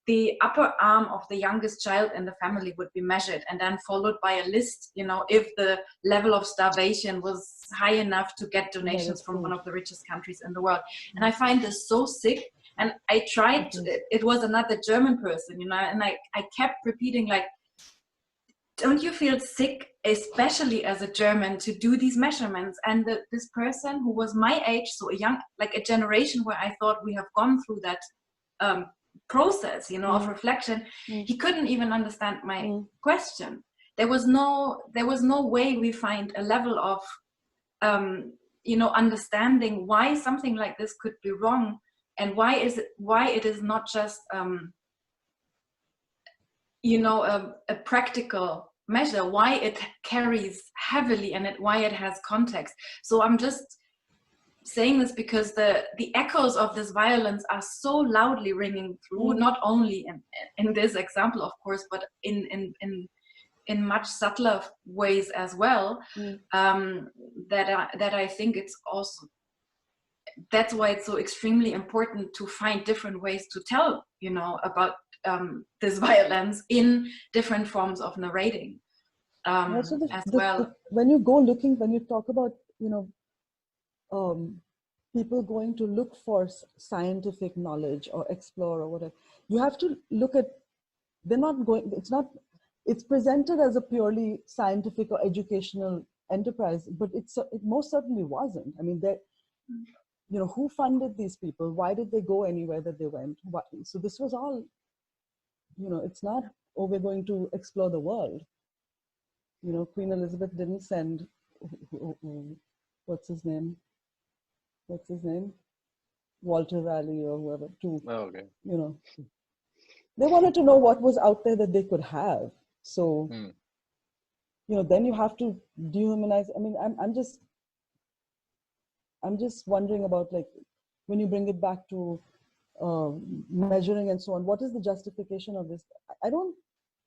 The upper arm of the youngest child in the family would be measured, and then followed by a list, you know, if the level of starvation was high enough to get donations from one of the richest countries in the world. And I find this so sick. And I tried, it was another German person, you know, and I kept repeating, like, don't you feel sick, especially as a German, to do these measurements? And this person who was my age, so a young, like a generation where I thought we have gone through that process, you know, of reflection, he couldn't even understand my question. There was no way we find a level of, you know, understanding why something like this could be wrong, and why it is not just, you know, a practical measure, why it carries heavily, and why it has context. So I'm just saying this because the echoes of this violence are so loudly ringing through, not only in this example, of course, but in much subtler ways as well, that I think it's also, that's why it's so extremely important to find different ways to tell, you know, about this violence in different forms of narrating well. When you go looking, when you talk about, you know, people going to look for scientific knowledge or explore or whatever, you have to look at, they're not going, it's presented as a purely scientific or educational enterprise, but it most certainly wasn't. I mean, you know, who funded these people? Why did they go anywhere that they went? So this was all, you know, it's not, oh, we're going to explore the world. You know, Queen Elizabeth didn't send, what's his name? Walter Raleigh or whoever to, you know, they wanted to know what was out there that they could have. So, you know, then you have to dehumanize. I mean, I'm just wondering about, like, when you bring it back to measuring and so on, what is the justification of this? I don't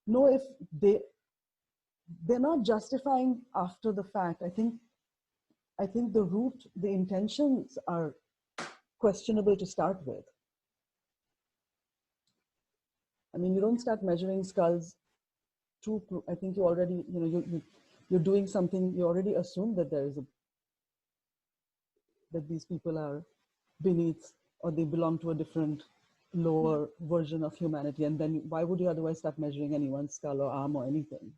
know if they're not justifying after the fact. I think the root, the intentions are questionable to start with. I mean, you don't start measuring skulls I think you already, you know, you're doing something, you already assume that that these people are beneath, or they belong to a different, lower version of humanity. And then why would you otherwise start measuring anyone's skull or arm or anything?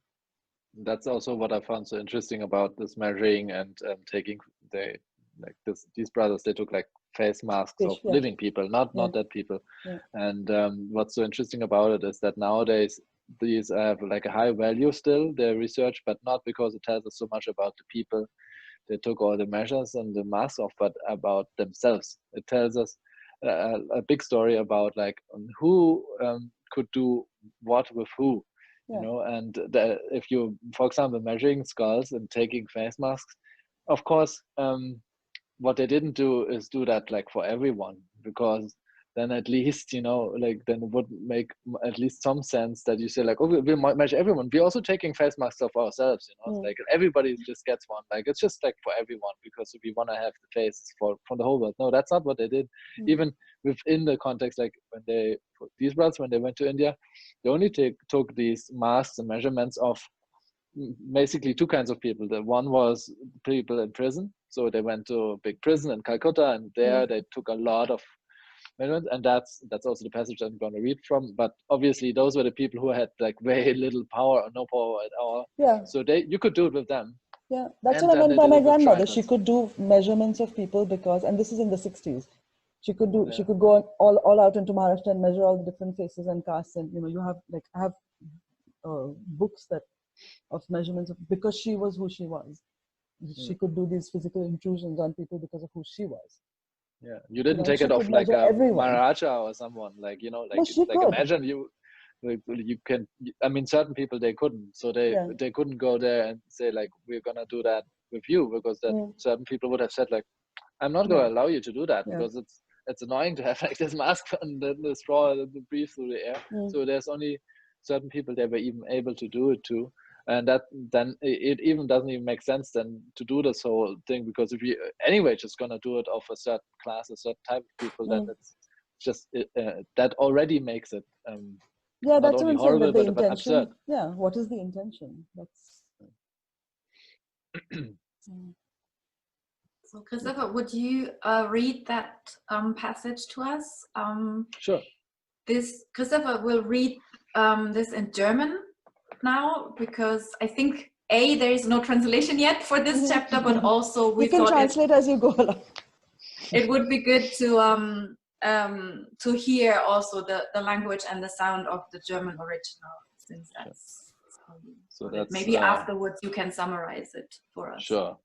That's also what I found so interesting about this measuring and taking these brothers, they took like face masks of living people, not dead people. And what's so interesting about it is that nowadays these have like a high value still, their research, but not because it tells us so much about the people they took all the measures and the masks off, but about themselves. It tells us a big story about like who could do what with who. You know, and if you, for example, measuring skulls and taking face masks, of course, what they didn't do is do that like for everyone, because then at least, you know, like then it would make at least some sense that you say like, oh, we'll measure everyone. We're also taking face masks of ourselves, you know, like everybody just gets one. Like it's just like for everyone, because we want to have the faces from the whole world. No, that's not what they did. Even within the context, like these brothers, when they went to India, they only took these masks and measurements of basically two kinds of people. The one was people in prison. So they went to a big prison in Calcutta, and there they took a lot of measurements, and that's also the passage I'm going to read from. But obviously those were the people who had like very little power or no power at all. So you could do it with them. That's what I meant by my grandmother. She could do measurements of people because, and this is in the 60s, she could do, she could go all out into Maharashtra and measure all the different faces and castes, and you know, you have like, I have books of measurements because she was who she was. She could do these physical intrusions on people because of who she was. You didn't take it off like a Maharaja or someone, like, you know, like imagine you You can, I mean, certain people, they couldn't, so they couldn't go there and say like, we're gonna do that with you, because then certain people would have said like, I'm not going to allow you to do that, because it's annoying to have like this mask and then the straw breathe through the air. So there's only certain people that were even able to do it too. And that then it even doesn't even make sense then to do this whole thing, because if you anyway just gonna do it of a certain class, a certain type of people, then it's just that already makes it yeah, not that's only what I'm saying, horrible that the but intention. absurd. Yeah, what is the intention? That's. So Christopher, would you read that passage to us? Sure. Christopher will read this in German now, because I think there is no translation yet for this chapter, but also we can translate as you go along. It would be good to hear also the language and the sound of the German original, since that's so that maybe afterwards you can summarize it for us. Sure.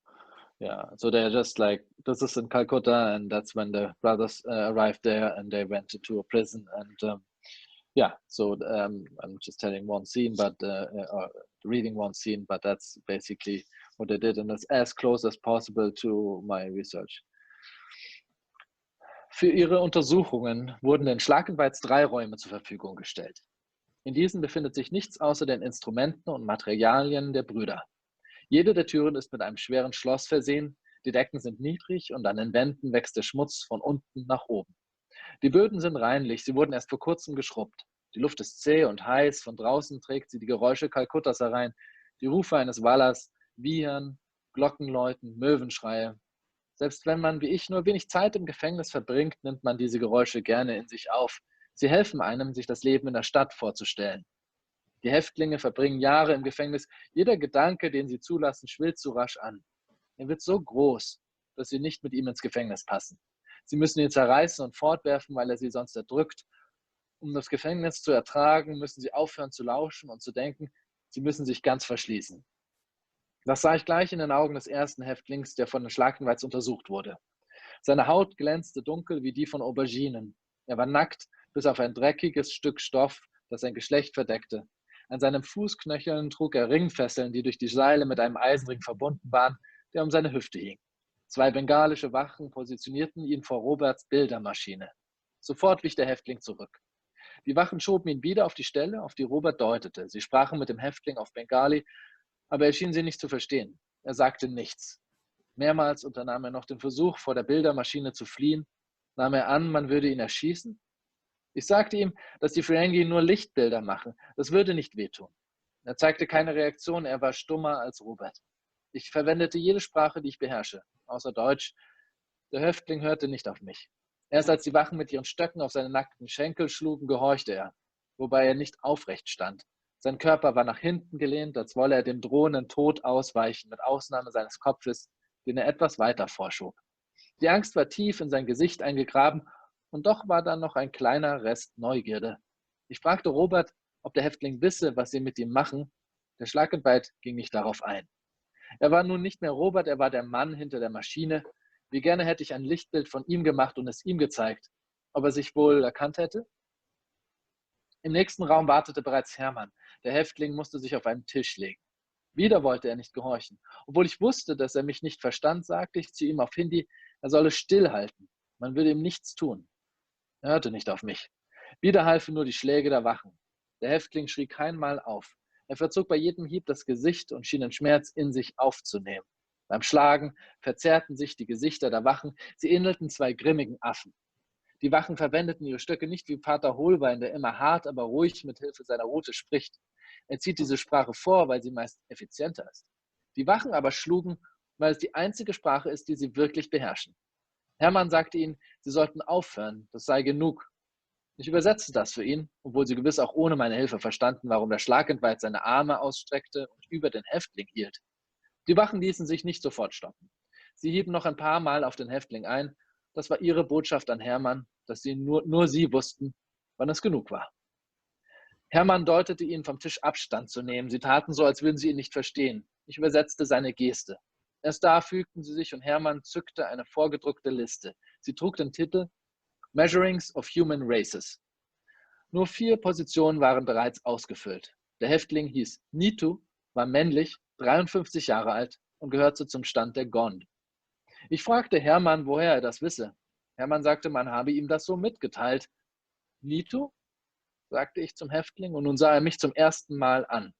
Yeah, so they're just like, this is in Calcutta, and that's when the brothers arrived there, and they went into a prison, and yeah, so I'm just telling one scene, but or reading one scene, but that's basically what they did, and it's as close as possible to my research. Für ihre Untersuchungen wurden den Schlagintweits 3 Räume zur Verfügung gestellt. In diesen befindet sich nichts außer den Instrumenten und Materialien der Brüder. Jede der Türen ist mit einem schweren Schloss versehen, die Decken sind niedrig und an den Wänden wächst der Schmutz von unten nach oben. Die Böden sind reinlich, sie wurden erst vor kurzem geschrubbt. Die Luft ist zäh und heiß, von draußen trägt sie die Geräusche Kalkuttas herein, die Rufe eines Wallers, Wiehern, Glockenläuten, Möwenschreie. Selbst wenn man wie ich nur wenig Zeit im Gefängnis verbringt, nimmt man diese Geräusche gerne in sich auf. Sie helfen einem, sich das Leben in der Stadt vorzustellen. Die Häftlinge verbringen Jahre im Gefängnis. Jeder Gedanke, den sie zulassen, schwillt so rasch an. Er wird so groß, dass sie nicht mit ihm ins Gefängnis passen. Sie müssen ihn zerreißen und fortwerfen, weil er sie sonst erdrückt. Um das Gefängnis zu ertragen, müssen sie aufhören zu lauschen und zu denken. Sie müssen sich ganz verschließen. Das sah ich gleich in den Augen des ersten Häftlings, der von den Schlagintweits untersucht wurde. Seine Haut glänzte dunkel wie die von Auberginen. Er war nackt, bis auf ein dreckiges Stück Stoff, das sein Geschlecht verdeckte. An seinen Fußknöcheln trug er Ringfesseln, die durch die Seile mit einem Eisenring verbunden waren, der um seine Hüfte hing. 2 bengalische Wachen positionierten ihn vor Roberts Bildermaschine. Sofort wich der Häftling zurück. Die Wachen schoben ihn wieder auf die Stelle, auf die Robert deutete. Sie sprachen mit dem Häftling auf Bengali, aber er schien sie nicht zu verstehen. Er sagte nichts. Mehrmals unternahm er noch den Versuch, vor der Bildermaschine zu fliehen. Nahm er an, man würde ihn erschießen? Ich sagte ihm, dass die Ferengi nur Lichtbilder machen. Das würde nicht wehtun. Er zeigte keine Reaktion, er war stummer als Robert. Ich verwendete jede Sprache, die ich beherrsche, außer Deutsch. Der Häftling hörte nicht auf mich. Erst als die Wachen mit ihren Stöcken auf seine nackten Schenkel schlugen, gehorchte er, wobei er nicht aufrecht stand. Sein Körper war nach hinten gelehnt, als wolle er dem drohenden Tod ausweichen, mit Ausnahme seines Kopfes, den er etwas weiter vorschob. Die Angst war tief in sein Gesicht eingegraben, und doch war da noch ein kleiner Rest Neugierde. Ich fragte Robert, ob der Häftling wisse, was sie mit ihm machen. Der Schlagintweit ging nicht darauf ein. Er war nun nicht mehr Robert, er war der Mann hinter der Maschine. Wie gerne hätte ich ein Lichtbild von ihm gemacht und es ihm gezeigt. Ob er sich wohl erkannt hätte? Im nächsten Raum wartete bereits Hermann. Der Häftling musste sich auf einen Tisch legen. Wieder wollte er nicht gehorchen. Obwohl ich wusste, dass er mich nicht verstand, sagte ich zu ihm auf Hindi, er solle stillhalten. Man würde ihm nichts tun. Er hörte nicht auf mich. Wieder halfen nur die Schläge der Wachen. Der Häftling schrie kein Mal auf. Er verzog bei jedem Hieb das Gesicht und schien den Schmerz in sich aufzunehmen. Beim Schlagen verzerrten sich die Gesichter der Wachen. Sie ähnelten 2 grimmigen Affen. Die Wachen verwendeten ihre Stöcke nicht wie Pater Holbein, der immer hart, aber ruhig mit Hilfe seiner Rute spricht. Er zieht diese Sprache vor, weil sie meist effizienter ist. Die Wachen aber schlugen, weil es die einzige Sprache ist, die sie wirklich beherrschen. Hermann sagte ihnen, sie sollten aufhören, das sei genug. Ich übersetzte das für ihn, obwohl sie gewiss auch ohne meine Hilfe verstanden, warum der Schlagintweit seine Arme ausstreckte und über den Häftling hielt. Die Wachen ließen sich nicht sofort stoppen. Sie hieben noch ein paar Mal auf den Häftling ein. Das war ihre Botschaft an Hermann, dass sie nur sie wussten, wann es genug war. Hermann deutete ihnen, vom Tisch Abstand zu nehmen. Sie taten so, als würden sie ihn nicht verstehen. Ich übersetzte seine Geste. Erst da fügten sie sich und Hermann zückte eine vorgedruckte Liste. Sie trug den Titel Measurings of Human Races. Nur 4 Positionen waren bereits ausgefüllt. Der Häftling hieß Nitu, war männlich, 53 Jahre alt und gehörte zum Stand der Gond. Ich fragte Hermann, woher er das wisse. Hermann sagte, man habe ihm das so mitgeteilt. Nitu? Sagte ich zum Häftling und nun sah er mich zum ersten Mal an.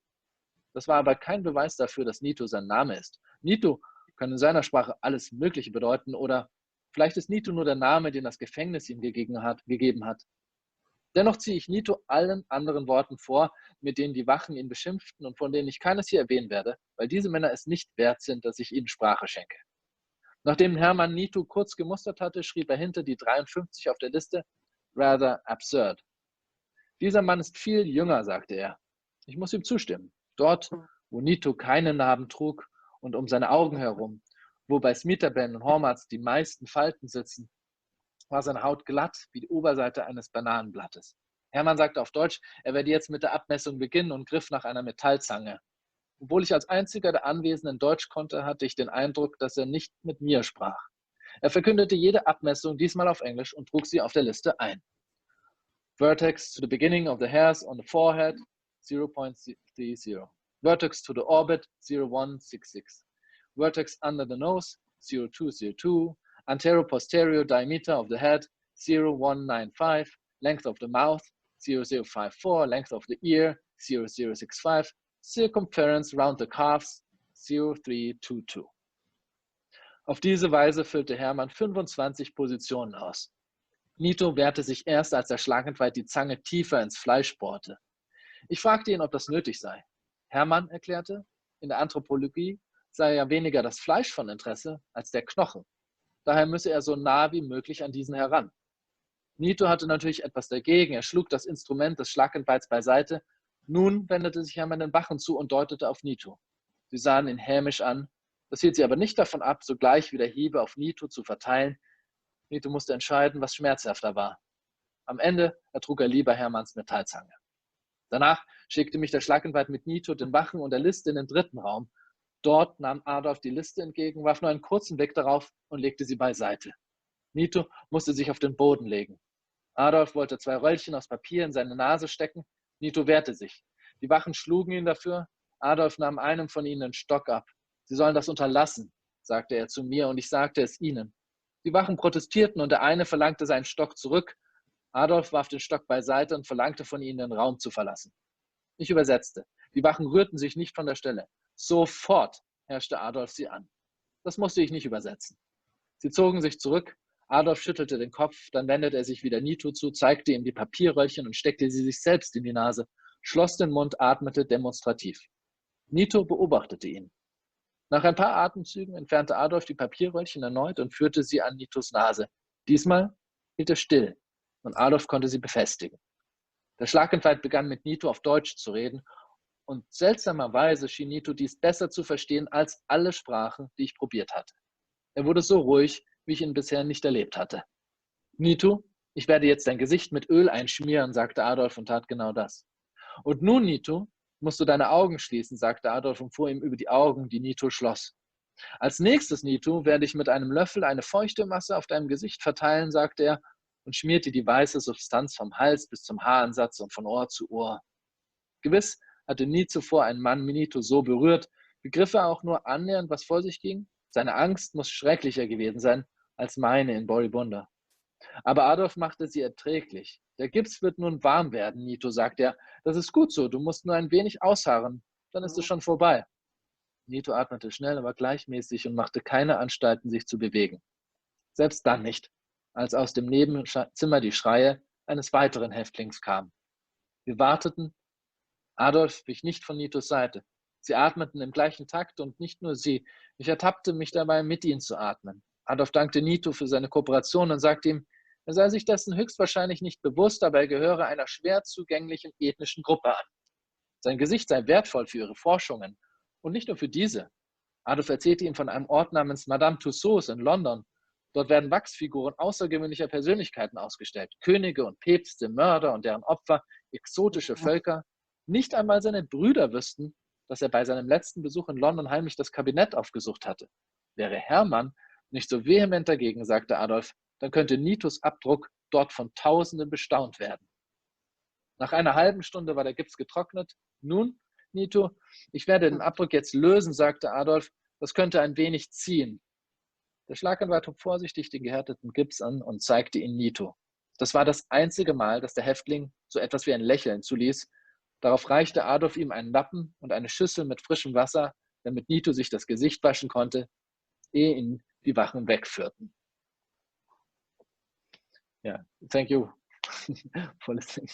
Das war aber kein Beweis dafür, dass Nitu sein Name ist. Nitu kann in seiner Sprache alles Mögliche bedeuten oder vielleicht ist Nitu nur der Name, den das Gefängnis ihm gegeben hat. Dennoch ziehe ich Nitu allen anderen Worten vor, mit denen die Wachen ihn beschimpften und von denen ich keines hier erwähnen werde, weil diese Männer es nicht wert sind, dass ich ihnen Sprache schenke. Nachdem Hermann Nitu kurz gemustert hatte, schrieb er hinter die 53 auf der Liste, rather absurd. Dieser Mann ist viel jünger, sagte er. Ich muss ihm zustimmen. Dort, wo Nitu keine Narben trug und um seine Augen herum, wo bei Smitaben und Hormats die meisten Falten sitzen, war seine Haut glatt wie die Oberseite eines Bananenblattes. Hermann sagte auf Deutsch, er werde jetzt mit der Abmessung beginnen und griff nach einer Metallzange. Obwohl ich als einziger der Anwesenden Deutsch konnte, hatte ich den Eindruck, dass er nicht mit mir sprach. Er verkündete jede Abmessung, diesmal auf Englisch, und trug sie auf der Liste ein. Vertex to the beginning of the hairs on the forehead, 0.30. Vertex to the orbit, 0.166. Vertex under the nose, 0.202. Antero-posterior diameter of the head, 0.195. Length of the mouth, 0.054. Length of the ear, 0.065. Circumference round the calves, 0.322. Auf diese Weise füllte Hermann 25 Positionen aus. Nitu wehrte sich erst, als der Schlagintweit die Zange tiefer ins Fleisch bohrte. Ich fragte ihn, ob das nötig sei. Hermann erklärte, in der Anthropologie sei ja weniger das Fleisch von Interesse als der Knochen. Daher müsse er so nah wie möglich an diesen heran. Nitu hatte natürlich etwas dagegen. Er schlug das Instrument des Schlagintweits beiseite. Nun wendete sich Hermann den Wachen zu und deutete auf Nitu. Sie sahen ihn hämisch an. Das hielt sie aber nicht davon ab, sogleich wieder Hiebe auf Nitu zu verteilen. Nitu musste entscheiden, was schmerzhafter war. Am Ende ertrug er lieber Hermanns Metallzange. Danach schickte mich der Schlagintweit mit Nitu, den Wachen und der Liste in den dritten Raum. Dort nahm Adolf die Liste entgegen, warf nur einen kurzen Blick darauf und legte sie beiseite. Nitu musste sich auf den Boden legen. Adolf wollte 2 Röllchen aus Papier in seine Nase stecken. Nitu wehrte sich. Die Wachen schlugen ihn dafür. Adolf nahm einem von ihnen den Stock ab. Sie sollen das unterlassen, sagte er zu mir, und ich sagte es ihnen. Die Wachen protestierten und der eine verlangte seinen Stock zurück. Adolf warf den Stock beiseite und verlangte von ihnen, den Raum zu verlassen. Ich übersetzte. Die Wachen rührten sich nicht von der Stelle. Sofort herrschte Adolf sie an. Das musste ich nicht übersetzen. Sie zogen sich zurück. Adolf schüttelte den Kopf, dann wendete er sich wieder Nitu zu, zeigte ihm die Papierröllchen und steckte sie sich selbst in die Nase, schloss den Mund, atmete demonstrativ. Nitu beobachtete ihn. Nach ein paar Atemzügen entfernte Adolf die Papierröllchen erneut und führte sie an Nitus Nase. Diesmal hielt er still und Adolf konnte sie befestigen. Der Schlagintweit begann mit Nitu auf Deutsch zu reden und seltsamerweise schien Nitu dies besser zu verstehen als alle Sprachen, die ich probiert hatte. Er wurde so ruhig, wie ich ihn bisher nicht erlebt hatte. Nitu, ich werde jetzt dein Gesicht mit Öl einschmieren, sagte Adolf und tat genau das. Und nun, Nitu, musst du deine Augen schließen, sagte Adolf und fuhr ihm über die Augen, die Nitu schloss. Als nächstes, Nitu, werde ich mit einem Löffel eine feuchte Masse auf deinem Gesicht verteilen, sagte er und schmierte die weiße Substanz vom Hals bis zum Haaransatz und von Ohr zu Ohr. Gewiss hatte nie zuvor ein Mann Nitu so berührt, begriff er auch nur annähernd, was vor sich ging. Seine Angst muss schrecklicher gewesen sein als meine in Boribunda. Aber Adolf machte sie erträglich. Der Gips wird nun warm werden, Nitu, sagte er. Das ist gut so, du musst nur ein wenig ausharren, dann ist es schon vorbei. Nitu atmete schnell, aber gleichmäßig und machte keine Anstalten, sich zu bewegen. Selbst dann nicht, als aus dem Nebenzimmer die Schreie eines weiteren Häftlings kamen. Wir warteten. Adolf wich nicht von Nitus Seite. Sie atmeten im gleichen Takt und nicht nur sie. Ich ertappte mich dabei, mit ihnen zu atmen. Adolf dankte Nitu für seine Kooperation und sagte ihm, er sei sich dessen höchstwahrscheinlich nicht bewusst, aber er gehöre einer schwer zugänglichen ethnischen Gruppe an. Sein Gesicht sei wertvoll für ihre Forschungen und nicht nur für diese. Adolf erzählte ihm von einem Ort namens Madame Tussauds in London. Dort werden Wachsfiguren außergewöhnlicher Persönlichkeiten ausgestellt. Könige und Päpste, Mörder und deren Opfer, exotische Völker. Nicht einmal seine Brüder wüssten, dass er bei seinem letzten Besuch in London heimlich das Kabinett aufgesucht hatte. Wäre Hermann nicht so vehement dagegen, sagte Adolf, dann könnte Nitus Abdruck dort von Tausenden bestaunt werden. Nach einer halben Stunde war der Gips getrocknet. Nun, Nito, ich werde den Abdruck jetzt lösen, sagte Adolf. Das könnte ein wenig ziehen. Der Schlagintweit hob vorsichtig den gehärteten Gips an und zeigte ihn Nito. Das war das einzige Mal, dass der Häftling so etwas wie ein Lächeln zuließ. Darauf reichte Adolf ihm einen Lappen und eine Schüssel mit frischem Wasser, damit Nito sich das Gesicht waschen konnte, ehe ihn die Wachen wegführten. Yeah, thank you for listening.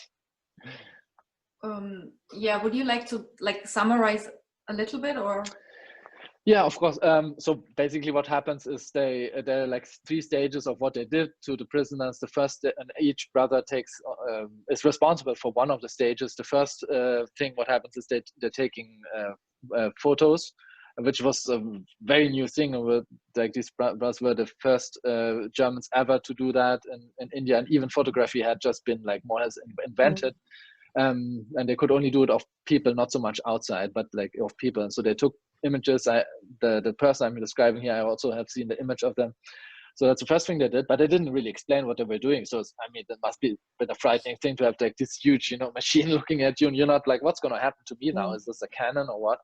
Yeah, would you like to summarize a little bit, or? Yeah, of course. So basically what happens is there are like 3 stages of what they did to the prisoners. The first, and each brother is responsible for one of the stages. The first thing what happens is they're taking photos, which was a very new thing. Like these brothers were the first Germans ever to do that in India, and even photography had just been like more or less invented. And they could only do it of people, not so much outside, but like of people. And so they took images. The person I'm describing here, I also have seen the image of them. So that's the first thing they did, but they didn't really explain what they were doing. So I mean, it must be a bit of a frightening thing to have like this huge, machine looking at you, and you're not like, what's going to happen to me now? Is this a canon or what?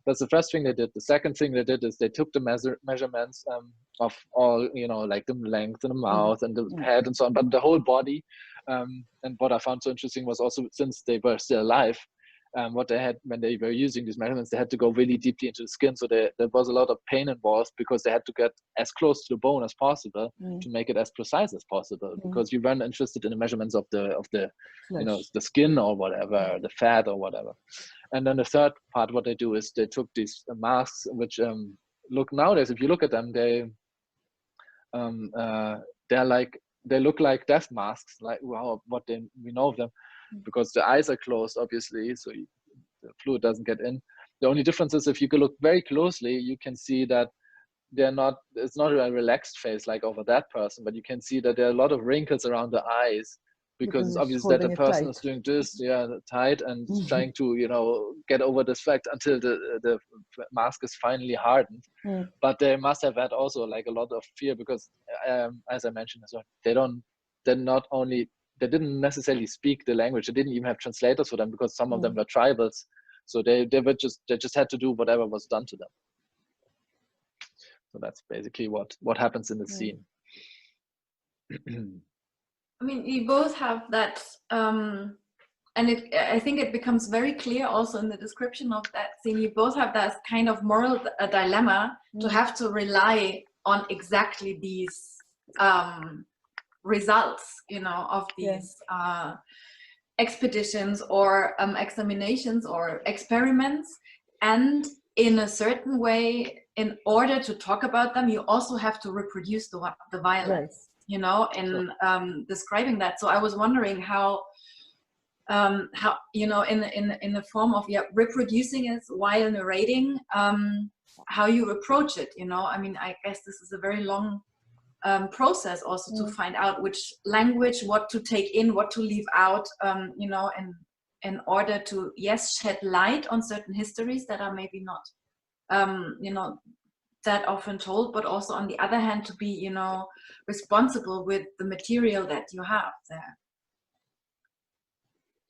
That's the first thing they did. The second thing they did is they took the measurements of all, like the length and the mouth and the head and so on, but the whole body. And what I found so interesting was also, since they were still alive, what they had when they were using these measurements, they had to go really deeply into the skin. So there was a lot of pain involved because they had to get as close to the bone as possible to make it as precise as possible, because you weren't interested in the measurements of the the skin or whatever, the fat or whatever. And then the third part, what they do is they took these masks, which look nowadays, if you look at them, they look like death masks, like we know of them, because the eyes are closed, obviously, so the fluid doesn't get in. The only difference is if you look very closely, you can see that it's not a relaxed face like over that person, but you can see that there are a lot of wrinkles around the eyes, because it's obvious that the person is doing this, tight, and trying to, get over this fact until the mask is finally hardened. But they must have had also like a lot of fear, because as I mentioned as well, they didn't necessarily speak the language. They didn't even have translators for them, because some of them were tribals. So they just had to do whatever was done to them. So that's basically what happens in the scene. I mean, you both have that, and I think it becomes very clear also in the description of that scene. You both have that kind of moral dilemma to have to rely on exactly these results, of these expeditions or examinations or experiments, and in a certain way, in order to talk about them, you also have to reproduce the violence. In describing that. So I was wondering how in the form of reproducing it while narrating, how you approach it. I mean, I guess this is a very long process also to find out which language, what to take in, what to leave out, in order to shed light on certain histories that are maybe not that often told, but also on the other hand to be responsible with the material that you have there.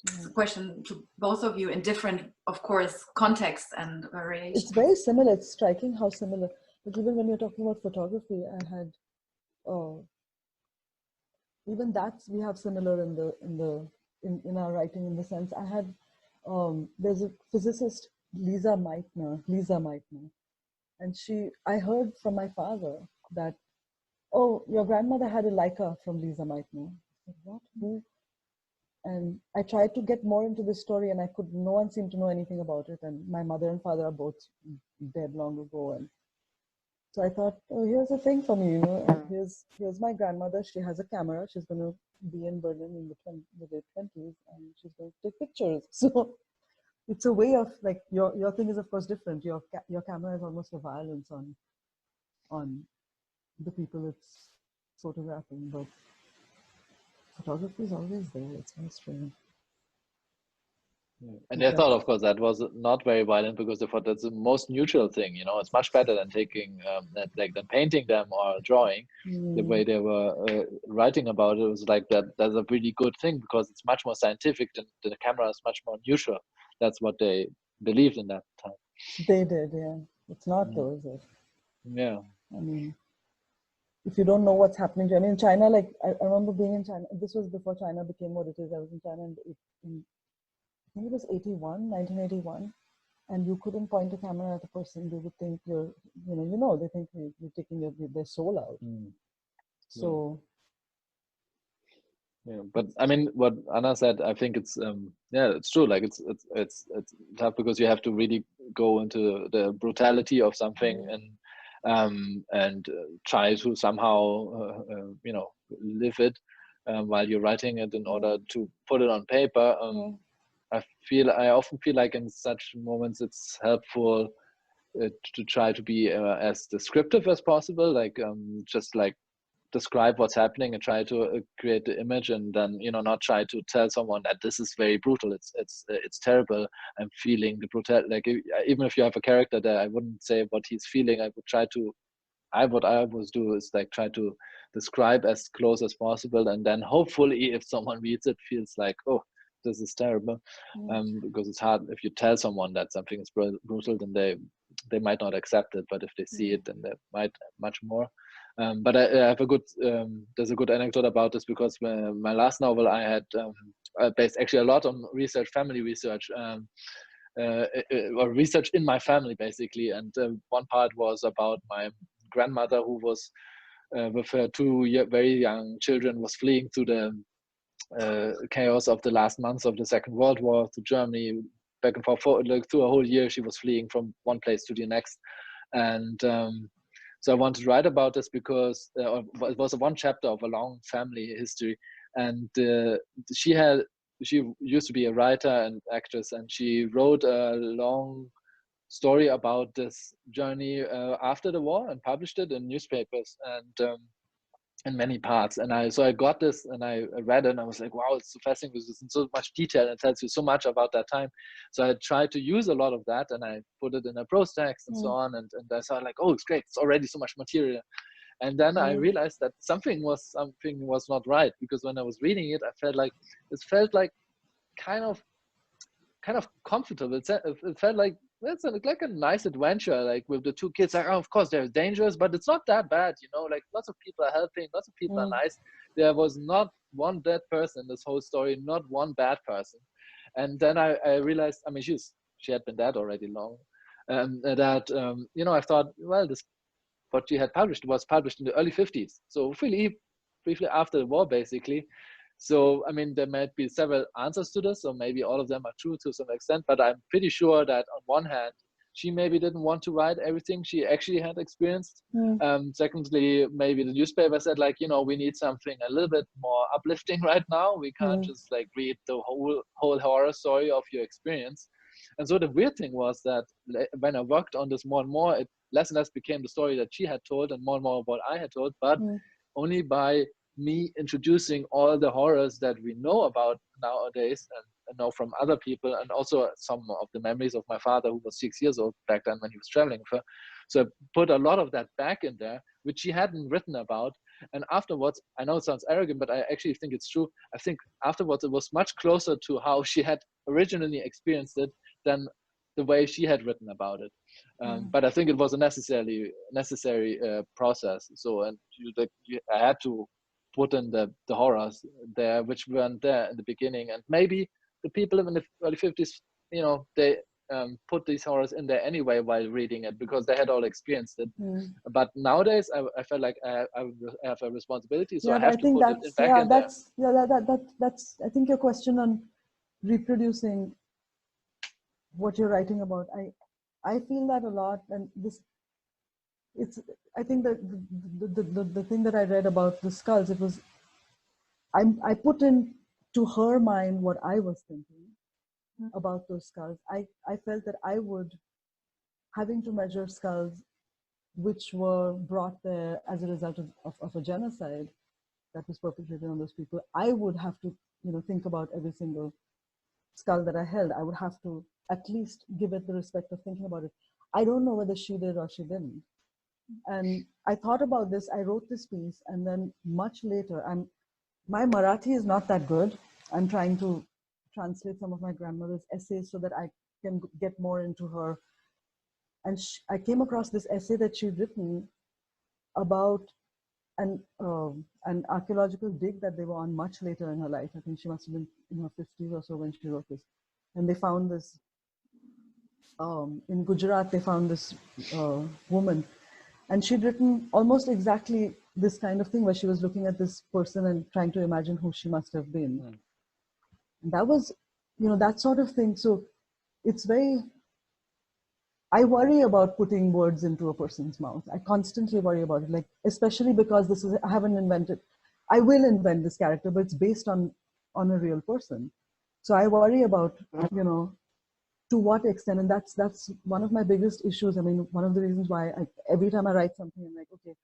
It's a question to both of you in different, of course, contexts and variations. It's very similar. It's striking how similar. But even when you're talking about photography, I had even that we have similar in our writing, in the sense I had there's a physicist, Lisa Meitner. And I heard from my father that, oh, your grandmother had a Leica from Lisa Meitner. I said, what? Who? And I tried to get more into this story, and no one seemed to know anything about it. And my mother and father are both dead long ago. And so I thought, oh, here's a thing for me, here's my grandmother. She has a camera. She's going to be in Berlin in the late 20s, and she's going to take pictures. So it's a way of, like, your thing is of course different. Your camera is almost a violence on the people it's photographing, but photography is always there. It's very strange. And they thought, of course, that was not very violent because they thought that's the most neutral thing. You know, it's much better than taking, than painting them or drawing. The way they were writing about it was like that. That's a really good thing because it's much more scientific. Than the camera is much more neutral. That's what they believed in that time. They did, yeah. It's not though, is it? Yeah. I mean, if you don't know what's happening, I mean, in China, like I remember being in China. This was before China became what it is. I was in China in I think it was 1981, and you couldn't point a camera at a person. They would think you're, they think you're taking their soul out. So. Yeah, but I mean, what Anna said, I think it's it's true. Like it's tough because you have to really go into the brutality of something and try to somehow live it while you're writing it in order to put it on paper. I often feel like in such moments it's helpful to try to be as descriptive as possible, like just like describe what's happening and try to create the image, and then not try to tell someone that this is very brutal. It's terrible. I'm feeling the brutal. Like even if you have a character there, I wouldn't say what he's feeling. I would try to. What I always do is like try to describe as close as possible, and then hopefully if someone reads it, feels like, oh, this is terrible, because it's hard if you tell someone that something is brutal, then they might not accept it, but if they see it, then they might much more. But I have a good there's a good anecdote about this, because my last novel I had based actually a lot on family research, or research in my family basically, and one part was about my grandmother who was with her two very young children, was fleeing through the chaos of the last months of the Second World War to Germany, back and forth through a whole year. She was fleeing from one place to the next, and so I wanted to write about this because it was one chapter of a long family history, and she used to be a writer and actress, and she wrote a long story about this journey after the war and published it in newspapers and in many parts. And I got this and I read it and I was like, wow, it's so fascinating because it's in so much detail and it tells you so much about that time. So I tried to use a lot of that and I put it in a prose text and so on, and I saw like, oh, it's great, it's already so much material. And then I realized that something was not right, because when I was reading it, I felt like kind of comfortable. It felt like it's like a nice adventure, like with the two kids. Like, oh, of course they're dangerous, but it's not that bad, like lots of people are helping, lots of people are nice. There was not one dead person in this whole story, not one bad person. And then I realized, I mean, she had been dead already long, that I thought, well, this what she had published was published in the early 50s, so really briefly after the war basically. So, I mean, there might be several answers to this, or maybe all of them are true to some extent, but I'm pretty sure that on one hand, she maybe didn't want to write everything she actually had experienced. Secondly, maybe the newspaper said, like, we need something a little bit more uplifting right now. We can't just like read the whole horror story of your experience. And so the weird thing was that when I worked on this more and more, it less and less became the story that she had told and more what I had told, but only by me introducing all the horrors that we know about nowadays and know from other people, and also some of the memories of my father, who was 6 years old back then when he was traveling with her. So I put a lot of that back in there, which she hadn't written about. And afterwards, I know it sounds arrogant, but I actually think it's true. I think afterwards it was much closer to how she had originally experienced it than the way she had written about it. But I think it was a necessary process. So, and I had to put in the horrors there, which weren't there in the beginning. And maybe the people in the early 50s, they put these horrors in there anyway while reading it, because they had all experienced it. But nowadays, I felt like I have a responsibility, so I have to put it back in there. That's I think your question on reproducing what you're writing about. I feel that a lot, and I think that the thing that I read about the skulls, it was, I put in to her mind what I was thinking about those skulls. I felt that I would, having to measure skulls which were brought there as a result of a genocide that was perpetrated on those people, I would have to think about every single skull that I held, I would have to at least give it the respect of thinking about it. I don't know whether she did or she didn't. And I thought about this, I wrote this piece, and then much later, my Marathi is not that good. I'm trying to translate some of my grandmother's essays so that I can get more into her. And I came across this essay that she'd written about an archaeological dig that they were on much later in her life. I think she must have been in her 50s or so when she wrote this. And they found this, in Gujarat, they found this woman. And she'd written almost exactly this kind of thing where she was looking at this person and trying to imagine who she must have been. Mm. And that was, that sort of thing. So it's very, I worry about putting words into a person's mouth. I constantly worry about it, like, especially because I will invent this character, but it's based on a real person. So I worry about, to what extent, and that's one of my biggest issues. I mean, one of the reasons why every time I write something, I'm like, okay,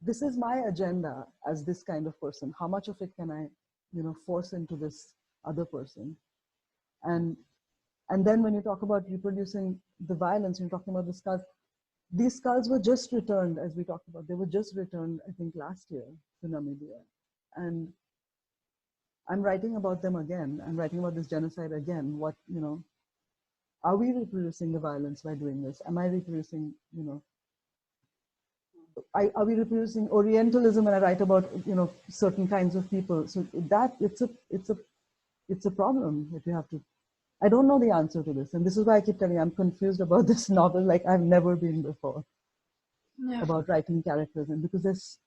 this is my agenda as this kind of person. How much of it can I, force into this other person? And then when you talk about reproducing the violence, you're talking about the skulls. These skulls were just returned, as we talked about. They were just returned, I think, last year to Namibia. And I'm writing about them again. I'm writing about this genocide again. What, are we reproducing the violence by doing this? Am I reproducing, are we reproducing Orientalism when I write about, certain kinds of people? So that it's a problem that you have to. I don't know the answer to this, and this is why I keep telling you I'm confused about this novel, like I've never been before, about writing characters, and because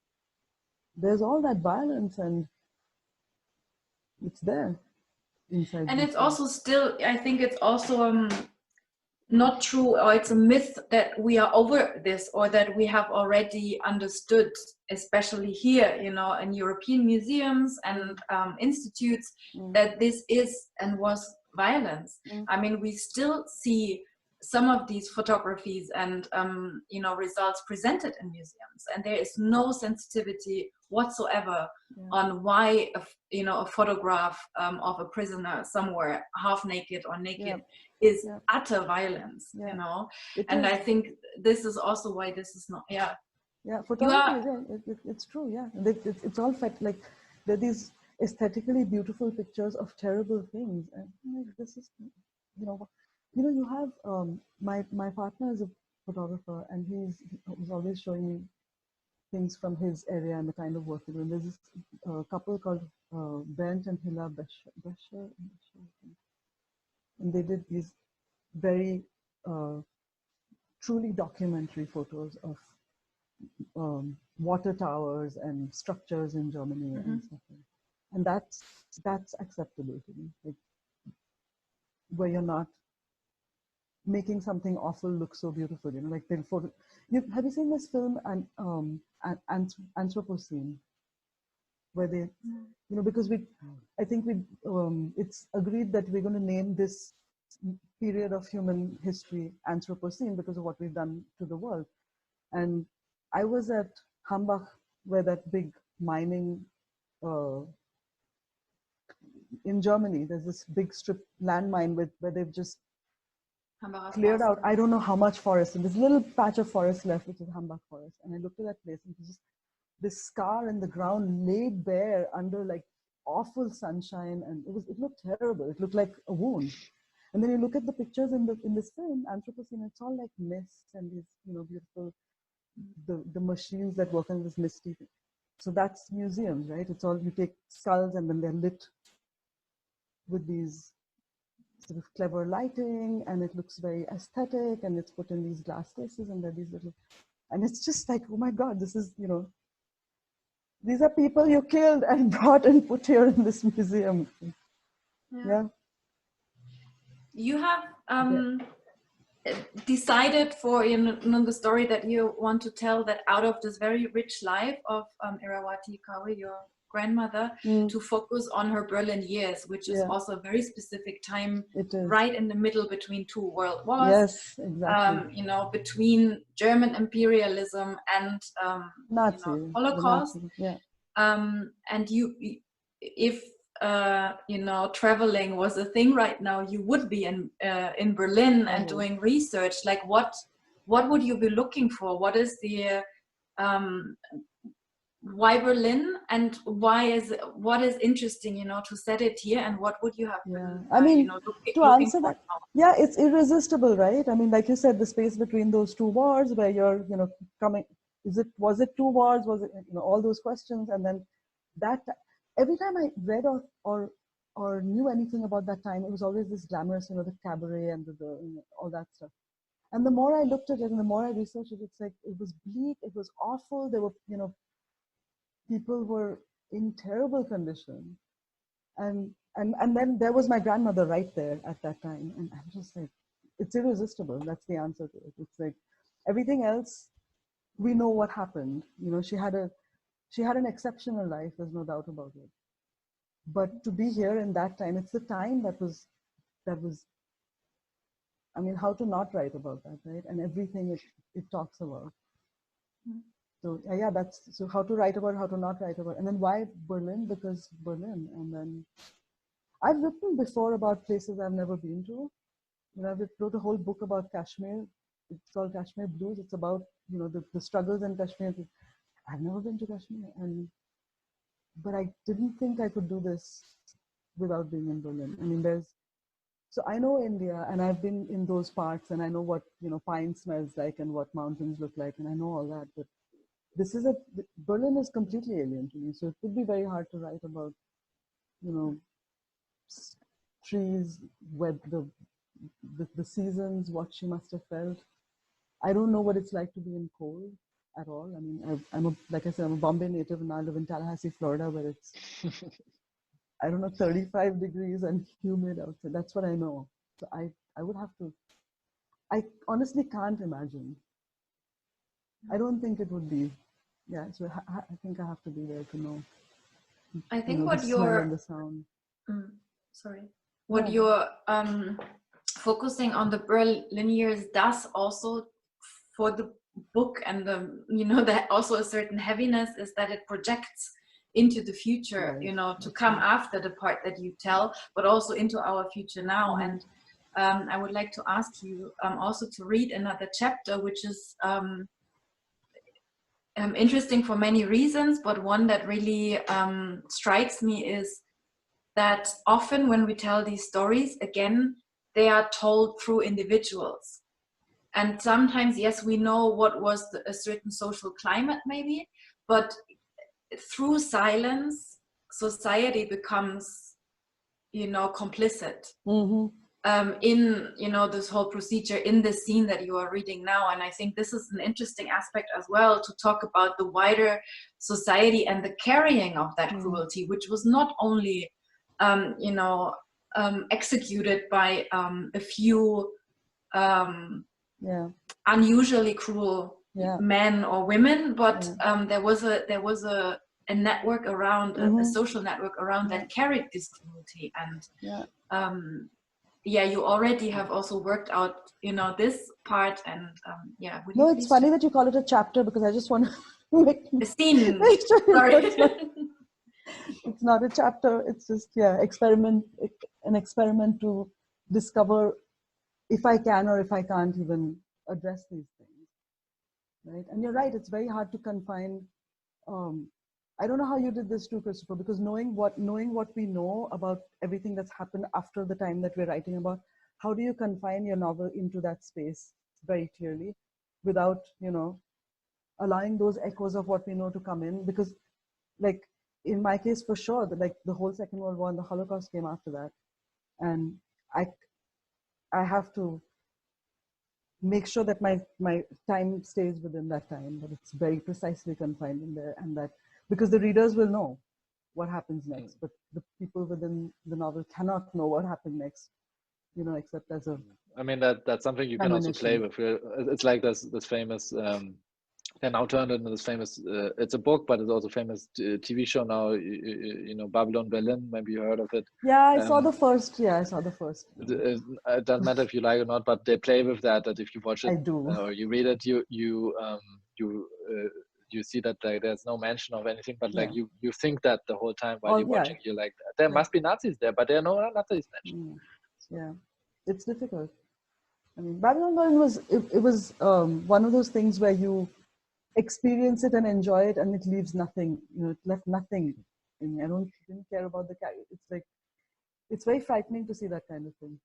there's all that violence, and it's there inside. And it's also still, I think it's also not true, or it's a myth that we are over this, or that we have already understood, especially here, in European museums and institutes, that this is and was violence. I mean, we still see some of these photographies and results presented in museums, and there is no sensitivity whatsoever on why a photograph of a prisoner somewhere half naked or naked is utter violence, and I think this is also why this is not photography it's true. It's all fact, like there are these aesthetically beautiful pictures of terrible things, and like, this is you have my partner is a photographer, and he's always showing me things from his area and the kind of work he's doing. There's this couple called Bernd and Hilla Bescher, and they did these very truly documentary photos of water towers and structures in Germany and stuff like that. And that's acceptable to me, like, where you're not making something awful look so beautiful, like they'll photo. Have you seen this film Anthropocene, where they, because I think it's agreed that we're going to name this period of human history Anthropocene because of what we've done to the world. And I was at Hambach, where that big mining in Germany, there's this big strip landmine where they've just cleared out, I don't know how much forest, and this little patch of forest left, which is Hambach Forest. And I looked at that place, and it was just this scar in the ground laid bare under like awful sunshine, and it looked terrible. It looked like a wound. And then you look at the pictures in this film, Anthropocene, it's all like mist and these beautiful the machines that work on this misty thing. So that's museums, right? It's all, you take skulls and then they're lit with these sort of clever lighting, and it looks very aesthetic, and it's put in these glass cases, and there are these little, and it's just like, oh my God, this is, these are people you killed and brought and put here in this museum. Yeah. You have decided for the story that you want to tell, that out of this very rich life of Irawati Kawe, your grandmother, to focus on her Berlin years, which is also a very specific time, right in the middle between two world wars. Yes, exactly. Between German imperialism and Holocaust. Nazi, and if you know, traveling was a thing right now, you would be in Berlin and doing research. Like, what would you be looking for? What is the why Berlin, and what is interesting, you know, to set it here, and what would you have been, I mean, you know, to answer that, yeah, it's irresistible, right? I mean, like you said, the space between those two wars where you're, you know, coming, was it two wars, was it, you know, all those questions. And then that, every time I read or knew anything about that time, it was always this glamorous, you know, the cabaret and the you know, all that stuff. And the more I looked at it and the more I researched it, it's like, it was bleak, it was awful. There were, you know, people were in terrible condition. And then there was my grandmother right there at that time. And I'm just like, it's irresistible. That's the answer to it. It's like, everything else, we know what happened. You know, she had an exceptional life, there's no doubt about it. But to be here in that time, it's the time that was, I mean, how to not write about that, right? And everything it talks about. So yeah, that's, so how to write about, how to not write about. And then why Berlin? Because Berlin. And then I've written before about places I've never been to. You know, I wrote a whole book about Kashmir. It's called Kashmir Blues. It's about, you know, the struggles in Kashmir. I've never been to Kashmir, but I didn't think I could do this without being in Berlin. I mean, so I know India, and I've been in those parts, and I know what, you know, pine smells like and what mountains look like, and I know all that. But Berlin is completely alien to me. So it would be very hard to write about, you know, trees, where the seasons, what she must have felt. I don't know what it's like to be in cold at all. I mean, like I said, I'm a Bombay native, and I live in Tallahassee, Florida, where it's, I don't know, 35 degrees and humid outside. That's what I know. So I would have to, I honestly can't imagine. I don't think it would be. Yeah, so I think I have to be there to know. I think, you know, what the you're, smell and the sound. What you're focusing on the Berliners does also for the book, and the, you know, that also a certain heaviness is that it projects into the future, you know, to come after the part that you tell, but also into our future now. And I would like to ask you also to read another chapter, which is interesting for many reasons, but one that really strikes me is that often when we tell these stories, again, they are told through individuals. And sometimes, yes, we know what was a certain social climate maybe, but through silence, society becomes, you know, complicit in, you know, this whole procedure, in the scene that you are reading now. And I think this is an interesting aspect as well, to talk about the wider society and the carrying of that cruelty, which was not only you know, executed by a few unusually cruel men or women, but there was a network around, a social network around that carried this cruelty. And you already have also worked out, you know, this part. And no, it's funny that you call it a chapter, because I just want to make a scene. Sorry. It's not a chapter, it's just an experiment to discover if I can or if I can't even address these things, right? And you're right, it's very hard to confine. I don't know how you did this too, Christopher, because knowing what we know about everything that's happened after the time that we're writing about, how do you confine your novel into that space very clearly without, you know, allowing those echoes of what we know to come in? Because, like, in my case, for sure, the whole Second World War and the Holocaust came after that. And I have to make sure that my time stays within that time, but it's very precisely confined in there, and that, because the readers will know what happens next, but the people within the novel cannot know what happened next, you know, except as a, I mean, that's something you can also play with. It's like this famous, they now turned into this famous, it's a book, but it's also famous TV show now, you know, Babylon Berlin, maybe you heard of it. Yeah, I saw the first. It doesn't matter if you like it or not, but they play with that if you watch it I do. or you read it, you you see that like, there's no mention of anything, but like Yeah. you think that the whole time while you're watching, you're like, there must be Nazis there, but there are no Nazis mentioned. So. Yeah, it's difficult. I mean, Babylon was it was one of those things where you experience it and enjoy it, and it leaves nothing. You know, it left nothing in me. Didn't care about the character. It's like it's very frightening to see that kind of thing.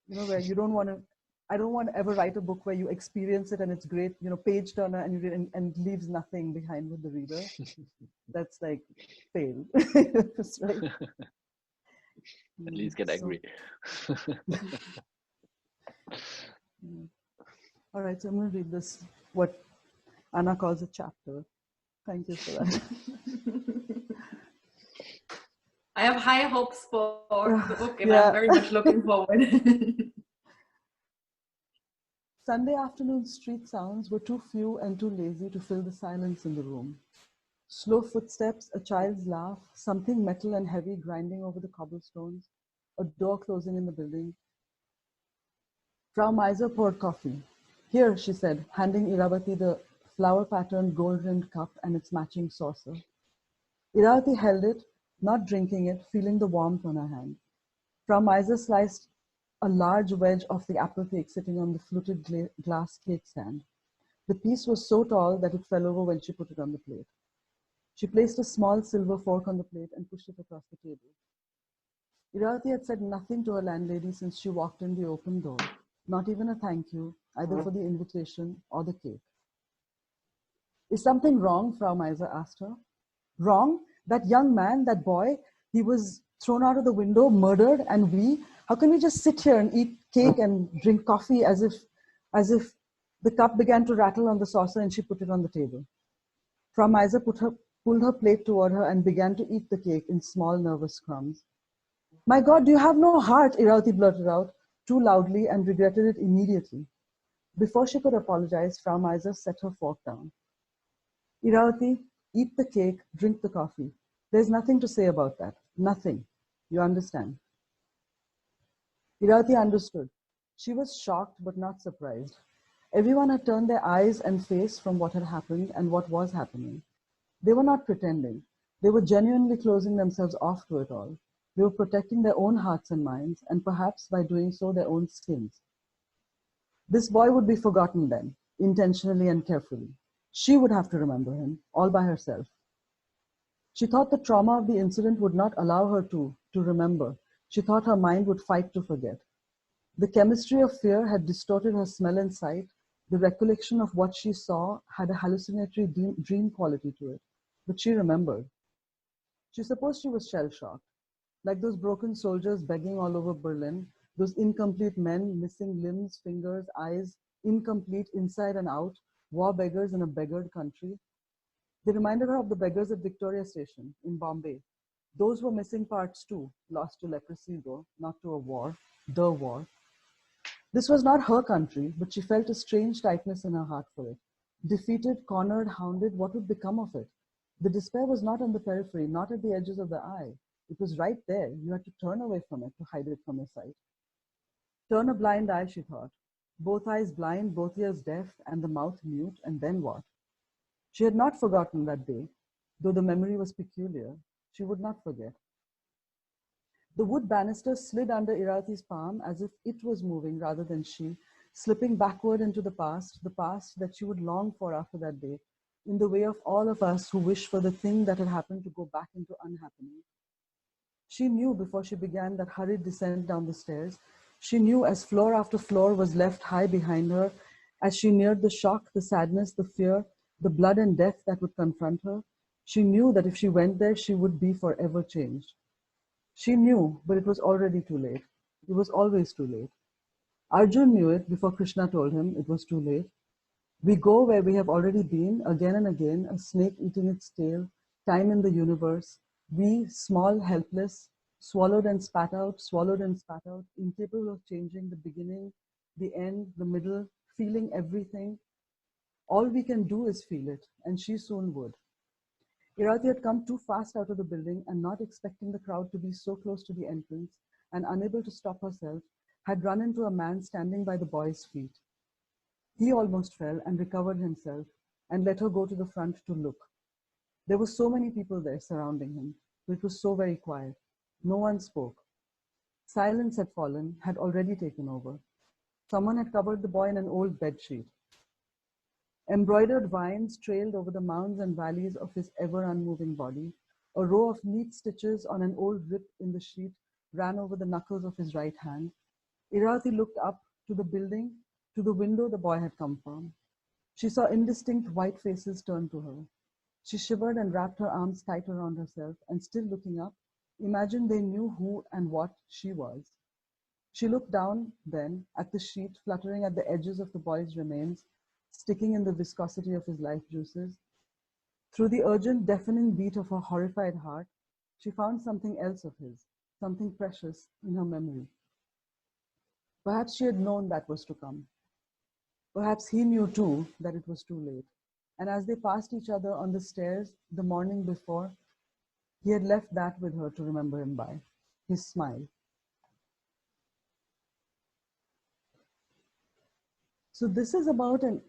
You know, where you don't want to. I don't want to ever write a book where you experience it and it's great. You know, page turner, and you read and leaves nothing behind with the reader. That's like fail. That's right. At least get angry. All right, so I'm going to read this, what Anna calls a chapter. Thank you for that. I have high hopes for the book, and I'm very much looking forward. Sunday afternoon street sounds were too few and too lazy to fill the silence in the room. Slow footsteps, a child's laugh, something metal and heavy grinding over the cobblestones, a door closing in the building. Frau Meiser poured coffee. Here, she said, handing Iravati the flower-patterned gold-rimmed cup and its matching saucer. Iravati held it, not drinking it, feeling the warmth on her hand. Frau Meiser sliced a large wedge of the apple cake sitting on the fluted glass cake stand. The piece was so tall that it fell over when she put it on the plate. She placed a small silver fork on the plate and pushed it across the table. Iravati had said nothing to her landlady since she walked in the open door, not even a thank you, either for the invitation or the cake. Is something wrong? Frau Meiser asked her. Wrong? That young man, that boy, he was thrown out of the window, murdered, and how can we just sit here and eat cake and drink coffee as if the cup began to rattle on the saucer and she put it on the table. Frau Meiser pulled her plate toward her and began to eat the cake in small, nervous crumbs. My God, do you have no heart? Iravati blurted out, too loudly, and regretted it immediately. Before she could apologize, Frau Meiser set her fork down. Iravati, eat the cake, drink the coffee. There's nothing to say about that. Nothing. You understand? Iravati understood. She was shocked but not surprised. Everyone had turned their eyes and face from what had happened and what was happening. They were not pretending. They were genuinely closing themselves off to it all. They were protecting their own hearts and minds, and perhaps by doing so, their own skins. This boy would be forgotten then, intentionally and carefully. She would have to remember him, all by herself. She thought the trauma of the incident would not allow her to remember. She thought her mind would fight to forget. The chemistry of fear had distorted her smell and sight. The recollection of what she saw had a hallucinatory dream quality to it. But she remembered. She supposed she was shell-shocked. Like those broken soldiers begging all over Berlin, those incomplete men missing limbs, fingers, eyes, incomplete inside and out, war beggars in a beggared country. They reminded her of the beggars at Victoria Station in Bombay. Those were missing parts too, lost to leprosy though, not to a war, the war. This was not her country, but she felt a strange tightness in her heart for it. Defeated, cornered, hounded, what would become of it? The despair was not on the periphery, not at the edges of the eye. It was right there. You had to turn away from it to hide it from your sight. Turn a blind eye, she thought. Both eyes blind, both ears deaf, and the mouth mute, and then what? She had not forgotten that day. Though the memory was peculiar, she would not forget. The wood banister slid under Iravati's palm as if it was moving rather than she, slipping backward into the past that she would long for after that day, in the way of all of us who wish for the thing that had happened to go back into unhappening. She knew before she began that hurried descent down the stairs. She knew as floor after floor was left high behind her, as she neared the shock, the sadness, the fear, the blood and death that would confront her. She knew that if she went there, she would be forever changed. She knew, but it was already too late. It was always too late. Arjun knew it before Krishna told him it was too late. We go where we have already been, again and again, a snake eating its tail, time in the universe. We, small, helpless, swallowed and spat out, incapable of changing the beginning, the end, the middle, feeling everything. All we can do is feel it, and she soon would. Iravati had come too fast out of the building and, not expecting the crowd to be so close to the entrance and unable to stop herself, had run into a man standing by the boy's feet. He almost fell and recovered himself. and let her go to the front to look. There were so many people there surrounding him. It was so very quiet. No one spoke. Silence had fallen, had already taken over. Someone had covered the boy in an old bedsheet. Embroidered vines trailed over the mounds and valleys of his ever unmoving body. A row of neat stitches on an old rip in the sheet ran over the knuckles of his right hand. Irati looked up to the building, to the window the boy had come from. She saw indistinct white faces turn to her. She shivered and wrapped her arms tight around herself, and still looking up, imagined they knew who and what she was. She looked down then at the sheet fluttering at the edges of the boy's remains, sticking in the viscosity of his life juices. Through the urgent, deafening beat of her horrified heart, she found something else of his, something precious in her memory. Perhaps she had known that was to come. Perhaps he knew too that it was too late. And as they passed each other on the stairs the morning before, he had left that with her to remember him by, his smile. So this is about an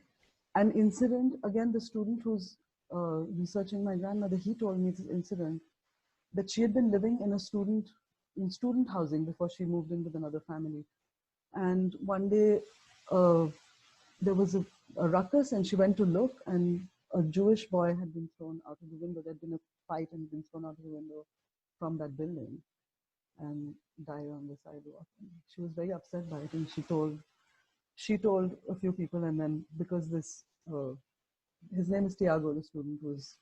incident. Again, the student who's researching my grandmother, he told me this incident, that she had been living in student housing before she moved in with another family. And one day there was a ruckus, and she went to look, and a Jewish boy had been thrown out of the window. There had been a fight and been thrown out of the window from that building and died on the sidewalk. And she was very upset by it, and she told a few people, and then because this, his name is Tiago, the student who was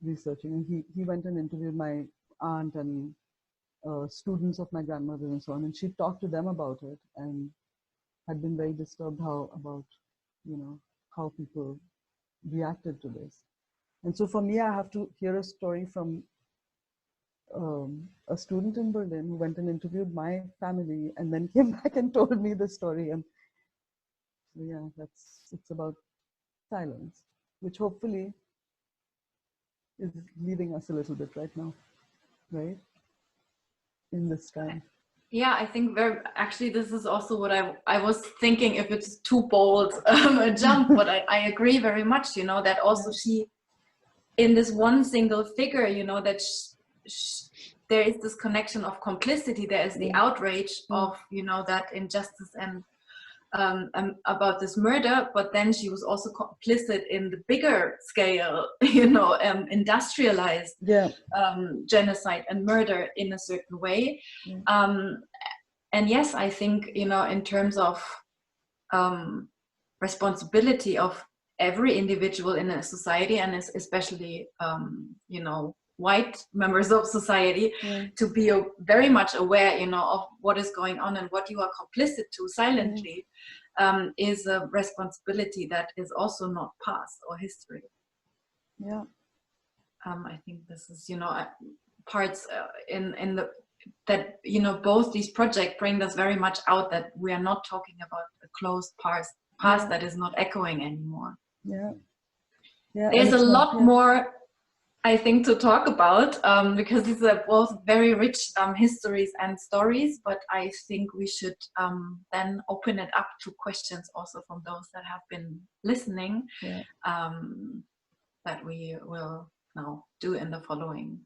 researching, and he went and interviewed my aunt and students of my grandmother and so on, and she talked to them about it and had been very disturbed about how people reacted to this. And so for me, I have to hear a story from a student in Berlin who went and interviewed my family and then came back and told me the story. And so yeah, it's about silence, which hopefully is leaving us a little bit right now, right? In this time. Yeah, I think actually this is also what I was thinking, if it's too bold a jump, but I agree very much, that also she, in this one single figure, that there is this connection of complicity, there is the outrage of, that injustice and about this murder, but then she was also complicit in the bigger scale, industrialized genocide and murder in a certain way. And yes, I think, in terms of responsibility of every individual in a society, and especially, white members of society, to be very much aware, of what is going on and what you are complicit to silently, is a responsibility that is also not past or history. Yeah. I think this is, parts that, both these projects bring us very much out, that we are not talking about a closed past that is not echoing anymore. Yeah. There's a lot more, I think, to talk about, because these are both very rich histories and stories, but I think we should then open it up to questions also from those that have been listening, that we will now do in the following